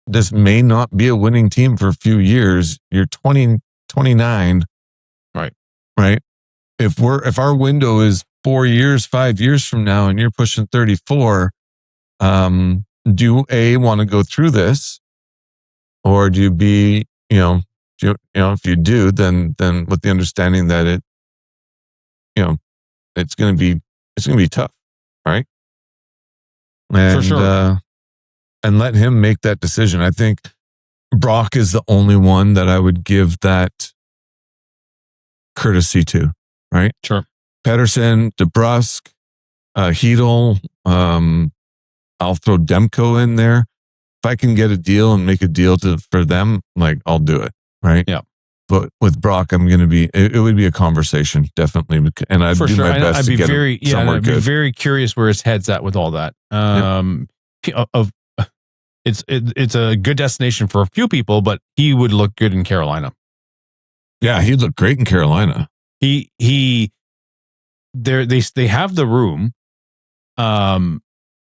this may not be a winning team for a few years. You're 20, 29. Right. If our window is 4 years, 5 years from now, and you're pushing 34, do you want to go through this, or do you be, if you do, then with the understanding that it's going to be tough, right? And, for sure. And let him make that decision. I think Brock is the only one that I would give that courtesy to, right? Sure. Pettersson, DeBrusk, Hedel, I'll throw Demko in there. If I can get a deal and make a deal for them, like I'll do it, right? Yeah. But with Brock, I'm going to be. It would be a conversation, definitely, and I'd do my best to get him somewhere good. I'd be very curious where his head's at with all that. it's a good destination for a few people, but he would look good in Carolina. Yeah, he'd look great in Carolina. They have the room.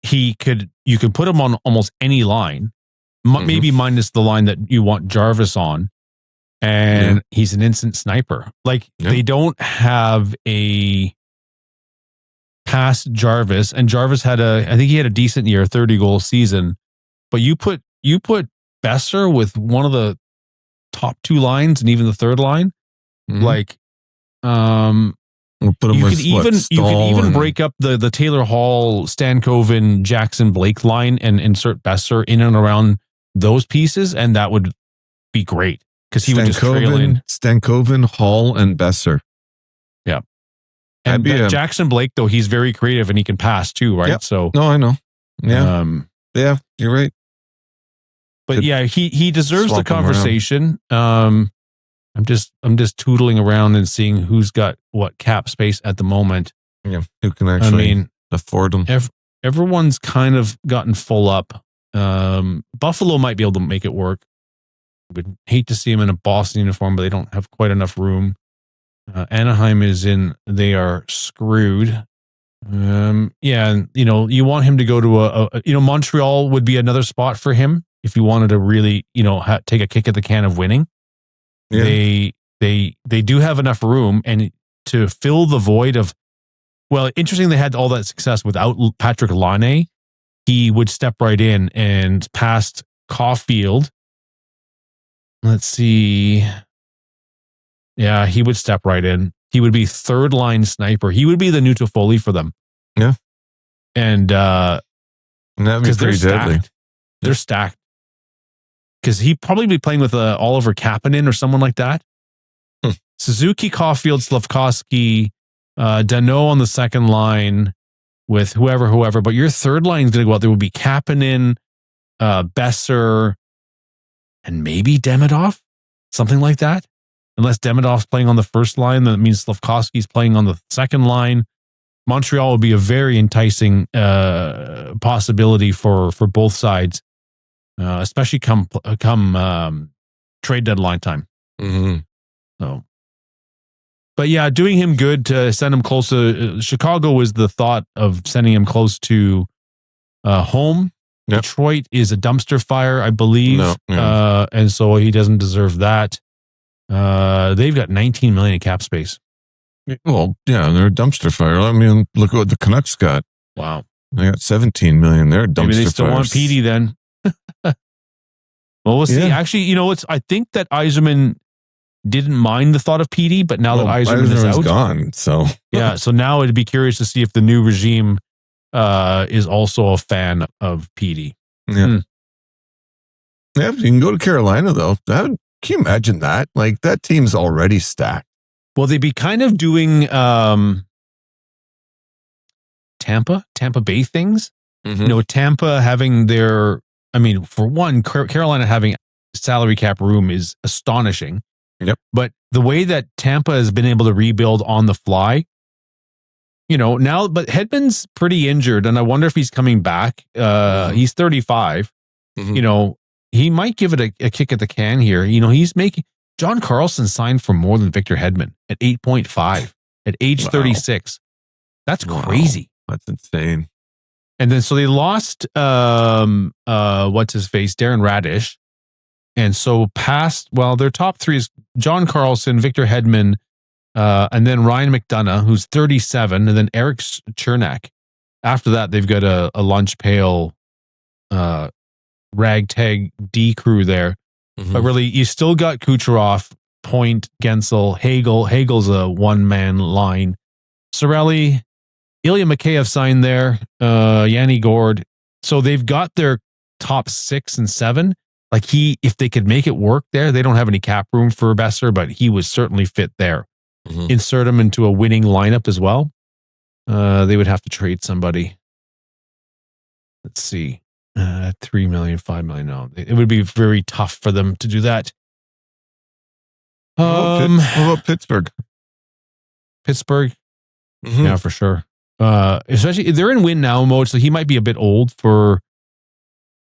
You could put him on almost any line, maybe minus the line that you want Jarvis on, and he's an instant sniper. Like they don't have a past Jarvis, and Jarvis I think he had a decent year, 30-goal season. But you put Boeser with one of the top two lines and even the third line, like we'll put him you with could even break up the Taylor Hall, Stankoven, Jackson Blake line and insert Boeser in and around those pieces, and that would be great because he would just trail in. Stankoven, Hall, and Boeser. Yeah, and Jackson Blake though, he's very creative and he can pass too, right? Yep. So no, I know. Yeah, yeah, you're right. But yeah, he deserves the conversation. I'm just tootling around and seeing who's got what cap space at the moment. Yeah, who can actually afford them? Everyone's kind of gotten full up. Buffalo might be able to make it work. Would hate to see him in a Boston uniform, but they don't have quite enough room. Anaheim they are screwed. Yeah, and you want him to go to Montreal would be another spot for him if you wanted to really take a kick at the can of winning. Yeah. They do have enough room, and to fill the void of, well, interesting, they had all that success without Patrick Laine. He would step right in and past Caulfield. Let's see. Yeah, he would step right in. He would be third line sniper. He would be the new Toffoli for them. Yeah. And that'd be pretty deadly. They're stacked. Because he'd probably be playing with Oliver Kapanen or someone like that. Suzuki, Caulfield, Slafkovsky, Danault on the second line with whoever. But your third line is going to go out there would be Kapanen, Boeser, and maybe Demidov, something like that. Unless Demidov's playing on the first line, then it means Slafkovsky's playing on the second line. Montreal would be a very enticing possibility for both sides. Especially come trade deadline time. So, but yeah, doing him good to send him close to Chicago was the thought of sending him close to home. Yep. Detroit is a dumpster fire, I believe, and so he doesn't deserve that. They've got $19 million in cap space. Well, yeah, they're a dumpster fire. I mean, look at what the Canucks got. Wow, they got $17 million. They're a dumpster fire. Maybe they still want Petey then. Well, we'll see. Actually, I think that Yzerman didn't mind the thought of Petey, but now that Yzerman is out, gone. So yeah, so now it'd be curious to see if the new regime is also a fan of Petey. Yeah, yeah. You can go to Carolina though. Can you imagine that? Like that team's already stacked. Well, they'd be kind of doing Tampa Bay things. Tampa having their. I mean, for one, Carolina having salary cap room is astonishing. Yep. But the way that Tampa has been able to rebuild on the fly, now, but Hedman's pretty injured, and I wonder if he's coming back. He's 35. He might give it a kick at the can here. He's making John Carlson signed for more than Victor Hedman at 8.5 at age 36. That's crazy. That's insane. And then so they lost what's his face, Darren Radish. And so their top three is John Carlson, Victor Hedman, and then Ryan McDonough, who's 37, and then Eric Chernak. After that, they've got a lunch pail ragtag D crew there. But really, you still got Kucherov, Point, Gensel, Hagel. Hagel's a one-man line. Cirelli, Ilya Mikheyev signed there, Yanni Gord. So they've got their top 6 and 7. Like if they could make it work there, they don't have any cap room for Boeser, but he would certainly fit there. Insert him into a winning lineup as well. They would have to trade somebody. Let's see. 3 million, 5 million. No, it would be very tough for them to do that. What about Pittsburgh? Yeah, for sure. Especially they're in win now mode, so he might be a bit old for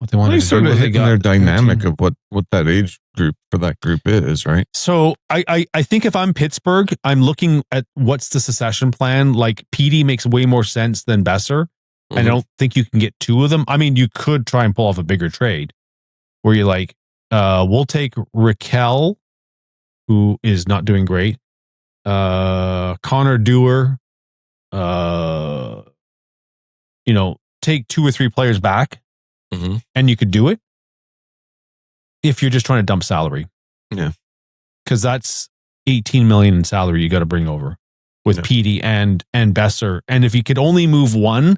what they wanted They to sort do. of What they hitting got their dynamic 13. of what that age group for that group is, right? So I think if I'm Pittsburgh, I'm looking at what's the succession plan. Like PD makes way more sense than Boeser. I don't think you can get two of them. I mean, you could try and pull off a bigger trade where you're like, we'll take Raquel, who is not doing great, Connor Dewar, take 2 or 3 players back, and you could do it if you're just trying to dump salary. Yeah, because that's 18 million in salary you got to bring over with PD and Boeser. And if you could only move one,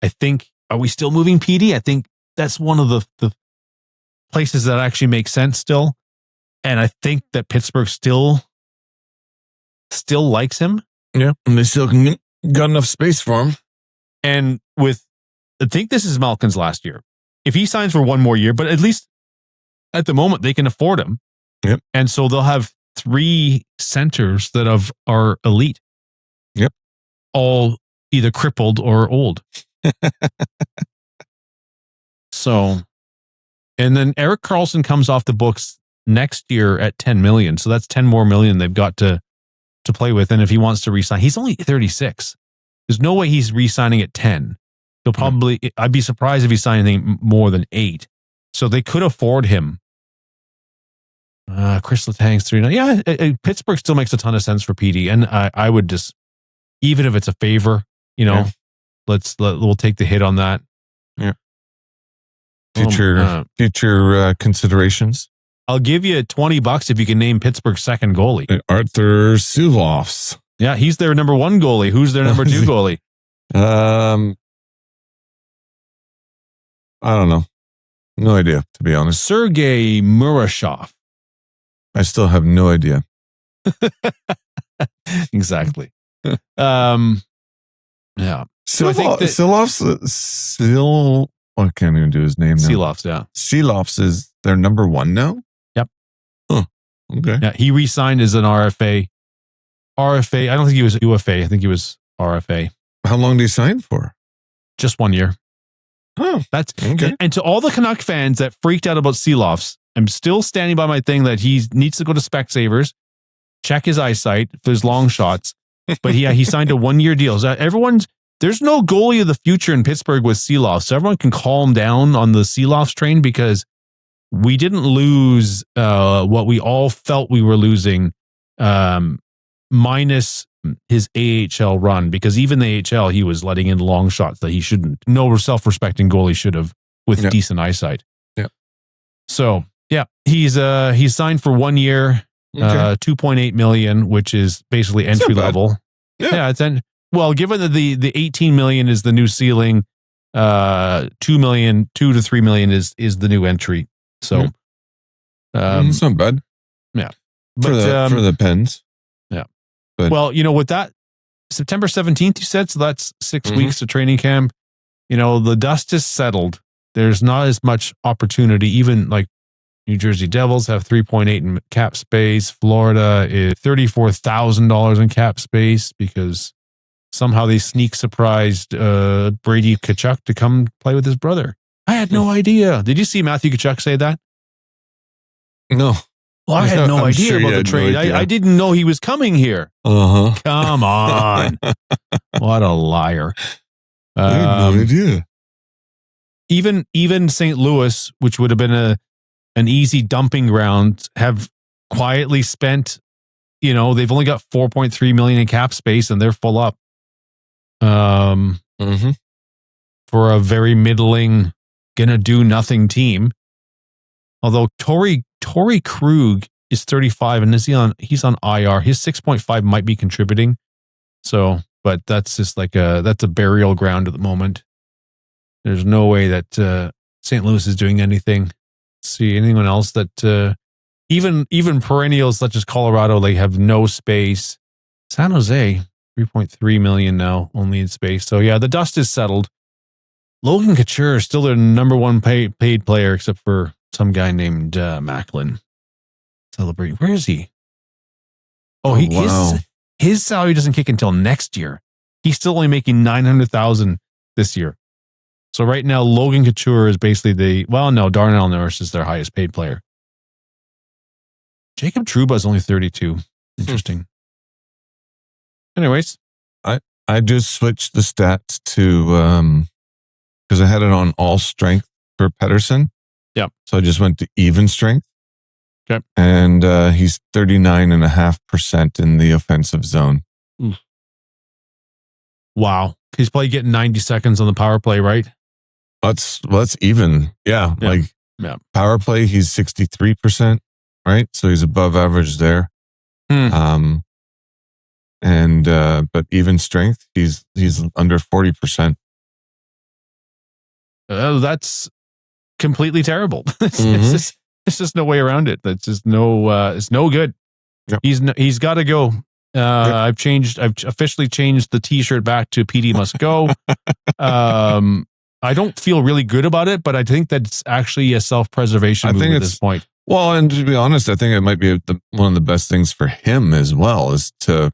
I think, are we still moving PD? I think that's one of the places that actually make sense still. And I think that Pittsburgh still likes him. Yeah, and they still got enough space for him. And I think this is Malkin's last year. If he signs for one more year, but at least at the moment they can afford him. Yep. And so they'll have 3 centers that are elite. Yep. All either crippled or old. So, and then Erik Karlsson comes off the books next year at 10 million. So that's 10 more million they've got to play with. And if he wants to resign, he's only 36. There's no way he's re-signing at 10. He'll probably, I'd be surprised if he signed anything more than 8. So they could afford him. Chris Letang's 3. Yeah, Pittsburgh still makes a ton of sense for PD. And I would just, even if it's a favor, we'll take the hit on that. Yeah. Future considerations. I'll give you $20 if you can name Pittsburgh's second goalie. Arthur Silovs. Yeah, he's their number 1 goalie. Who's their number 2 goalie? I don't know. No idea, to be honest. Sergei Murashov. I still have no idea. Exactly. Yeah. So I think Silovs, I can't even do his name now. Silovs, yeah. Silovs is their number 1 now? Yep. Huh. Okay. Yeah, he re-signed as an RFA. I don't think he was UFA. I think he was RFA. How long did he sign for? Just 1 year. Oh, that's okay. And to all the Canuck fans that freaked out about Silovs, I'm still standing by my thing that he needs to go to Specsavers, check his eyesight for his long shots. But he signed a 1-year deal. So there's no goalie of the future in Pittsburgh with Silovs. So everyone can calm down on the Silovs train because we didn't lose what we all felt we were losing, minus his AHL run, because even the AHL, he was letting in long shots that he shouldn't. No self-respecting goalie should have with decent eyesight. Yeah. So, yeah, he's signed for 1 year, $2.8 million, which is basically entry level. Yeah, given that the 18 million is the new ceiling, 2 to 3 million is the new entry. So, it's not bad. Yeah, but for the Pens. Yeah. But, well, with that September 17th, you said, so that's 6 weeks of training camp. The dust is settled. There's not as much opportunity. Even like New Jersey Devils have 3.8 in cap space. Florida is $34,000 in cap space because somehow they sneak surprised Brady Tkachuk to come play with his brother. I had no idea. Did you see Matthew Tkachuk say that? No. Well, I had no idea about the trade. I didn't know he was coming here. Come on. What a liar. I had no idea. Even St. Louis, which would have been an easy dumping ground, have quietly spent, they've only got 4.3 million in cap space and they're full up. For a very middling, gonna do nothing team. Although Torrey Krug is 35 and he's on IR. His 6.5 might be contributing. So, but that's just that's a burial ground at the moment. There's no way that St. Louis is doing anything. See anyone else that even perennials such as Colorado, they have no space. San Jose, 3.3 million now only in space. So yeah, the dust is settled. Logan Couture is still their number 1 paid player, except for some guy named Macklin. Celebrating. Where is he? His salary doesn't kick until next year. He's still only making $900,000 this year. So right now, Logan Couture is basically Darnell Nurse is their highest paid player. Jacob Trouba is only 32. Interesting. Anyways. I just switched the stats to, because I had it on all strength for Pettersson. Yep. So I just went to even strength. Okay. And he's 39.5% in the offensive zone. Wow. He's probably getting 90 seconds on the power play, right? That's even. Yeah. Power play, he's 63%, right? So he's above average there. But even strength, he's under 40%. That's completely terrible. It's just no way around it. That's just it's no good. Yep. He's got to go. I've officially changed the t-shirt back to PD must go. I don't feel really good about it, but I think that's actually a self-preservation move at this point. Well, and to be honest, I think it might be one of the best things for him as well is to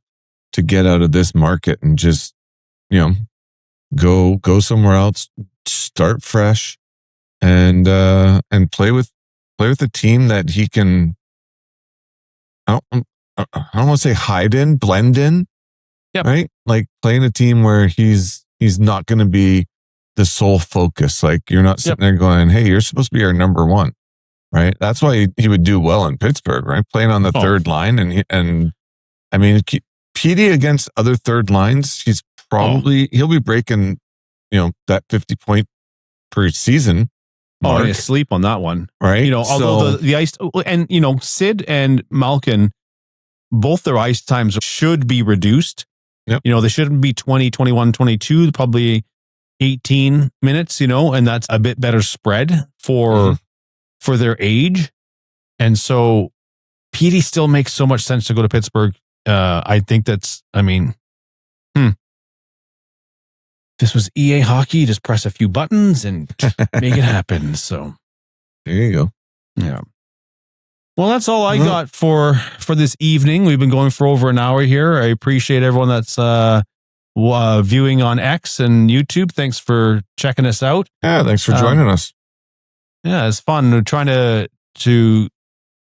get out of this market and just, go somewhere else, start fresh, and play with a team that he can. I don't want to say hide in, blend in. Yep. Right? Like playing a team where he's not going to be the sole focus. Like you're not sitting there going, "Hey, you're supposed to be our number one." Right? That's why he would do well in Pittsburgh, right? Playing on the third line and I mean, PD against other third lines, he'll be breaking, that 50 point per season mark. I sleep on that one, right? Although the ice and Sid and Malkin, both their ice times should be reduced. Yep. They shouldn't be 20, 21, 22, probably 18 minutes, and that's a bit better spread for their age. And so PD still makes so much sense to go to Pittsburgh. I think that's, this was EA hockey, just press a few buttons and make it happen. So there you go. Yeah. Well, that's all I got for this evening. We've been going for over an hour here. I appreciate everyone that's viewing on X and YouTube. Thanks for checking us out. Yeah, thanks for joining us. Yeah, it's fun. We're trying to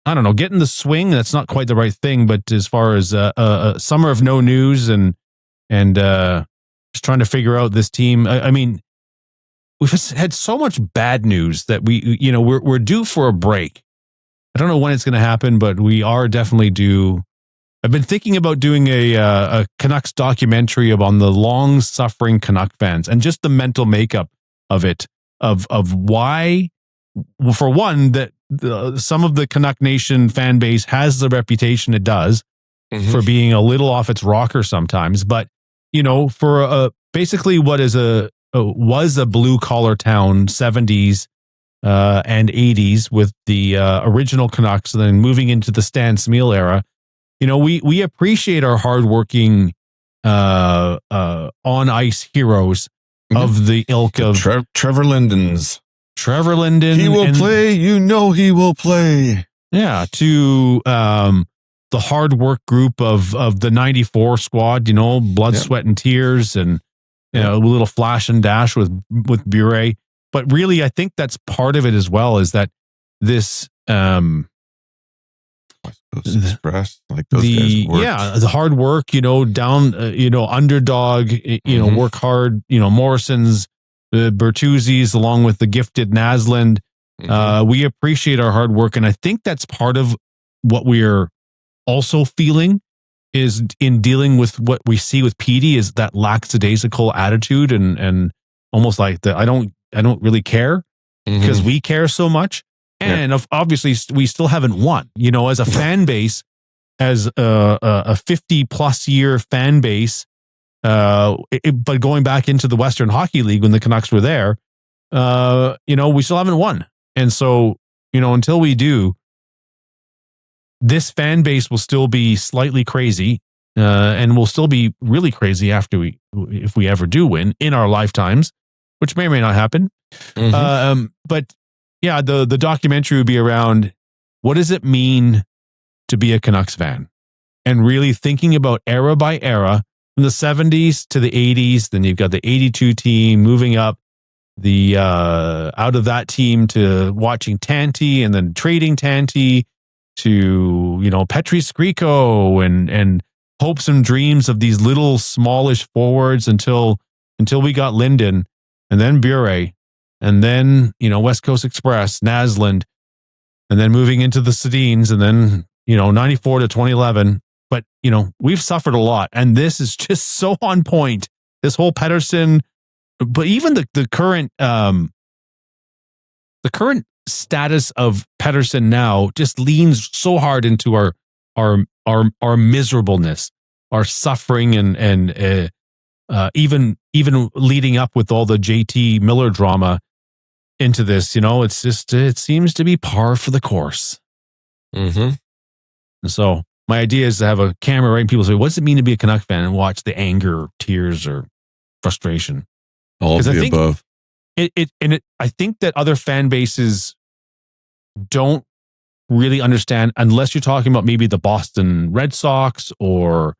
I don't know, get in the swing. That's not quite the right thing, but as far as a summer of no news and just trying to figure out this team. I mean, we've had so much bad news that we're due for a break. I don't know when it's going to happen, but we are definitely due. I've been thinking about doing a Canucks documentary on the long-suffering Canuck fans and just the mental makeup of it, of why, well, for one, that some of the Canuck Nation fan base has the reputation it does for being a little off its rocker sometimes. But, for basically what was a blue-collar town, 70s and 80s with the original Canucks, and then moving into the Stan Smyl era, we appreciate our hardworking on-ice heroes of the ilk of Trevor Linden's. Trevor Linden. He will play. He will play. Yeah. To the hard work group of the 94 squad, blood, sweat, and tears, and a little flash and dash with Bure. But really, I think that's part of it as well, is that this Express, like those guys work. the hard work, down, underdog, work hard, Morrison's, the Bertuzzi's, along with the gifted Naslund. We appreciate our hard work. And I think that's part of what we're also feeling is in dealing with what we see with PD is that lackadaisical attitude and almost like I don't really care because we care so much. And obviously we still haven't won, as a fan base, as a 50 plus year fan base. But going back into the Western Hockey League when the Canucks were there, we still haven't won. And so, until we do, this fan base will still be slightly crazy, and will still be really crazy if we ever do win in our lifetimes, which may or may not happen. But yeah, the documentary would be around what does it mean to be a Canucks fan, and really thinking about era by era, from the 70s to the 80s. Then you've got the 82 team moving up, out of that team to watching Tanti and then trading Tanti to, Petri Skriko and hopes and dreams of these little smallish forwards until we got Linden and then Bure and then, West Coast Express, Naslund, and then moving into the Sedins and then, 94 to 2011. But, we've suffered a lot. And this is just so on point. This whole Pettersson, but even the current status of Pettersson now just leans so hard into our miserableness, our suffering, and even leading up with all the JT Miller drama into this. It's just, it seems to be par for the course. Mm-hmm. And so my idea is to have a camera, right? And people say, "What's it mean to be a Canuck fan?" and watch the anger, tears, or frustration. All of the above. I think that other fan bases don't really understand, unless you're talking about maybe the Boston Red Sox or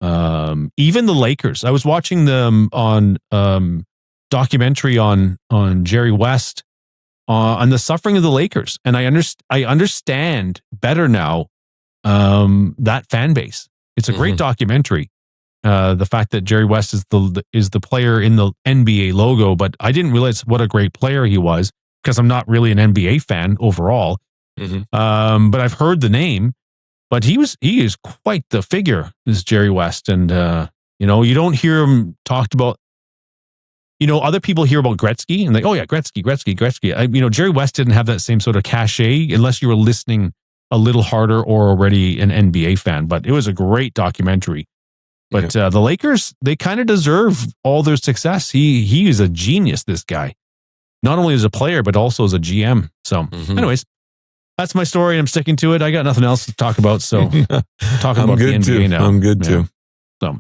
even the Lakers. I was watching them on documentary on Jerry West on the suffering of the Lakers, and I understand better now that fan base. It's a great documentary. The fact that Jerry West is the player in the NBA logo, but I didn't realize what a great player he was because I'm not really an NBA fan overall. But I've heard the name, but he is quite the figure, this Jerry West. And, you don't hear him talked about, other people hear about Gretzky and oh yeah, Gretzky. Jerry West didn't have that same sort of cachet unless you were listening a little harder or already an NBA fan, but it was a great documentary. But the Lakers, they kind of deserve all their success. He is a genius, this guy. Not only as a player, but also as a GM. So anyways, that's my story. I'm sticking to it. I got nothing else to talk about. So talking about the NBA now. I'm good too. So,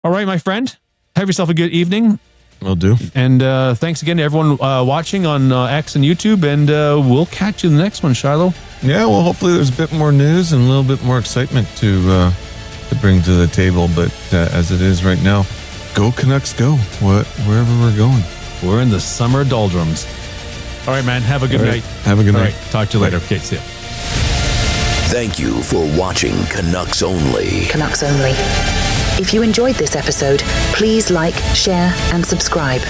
all right, my friend, have yourself a good evening. Will do. And thanks again to everyone watching on X and YouTube. And we'll catch you in the next one, Shylo. Yeah, well, hopefully there's a bit more news and a little bit more excitement to bring to the table. But as it is right now, go Canucks, go wherever we're going. We're in the summer doldrums. All right, man. Have a good night. Have a good night. All right, talk to you later. Okay, see ya. Thank you for watching Canucks Only. Canucks Only. If you enjoyed this episode, please like, share, and subscribe.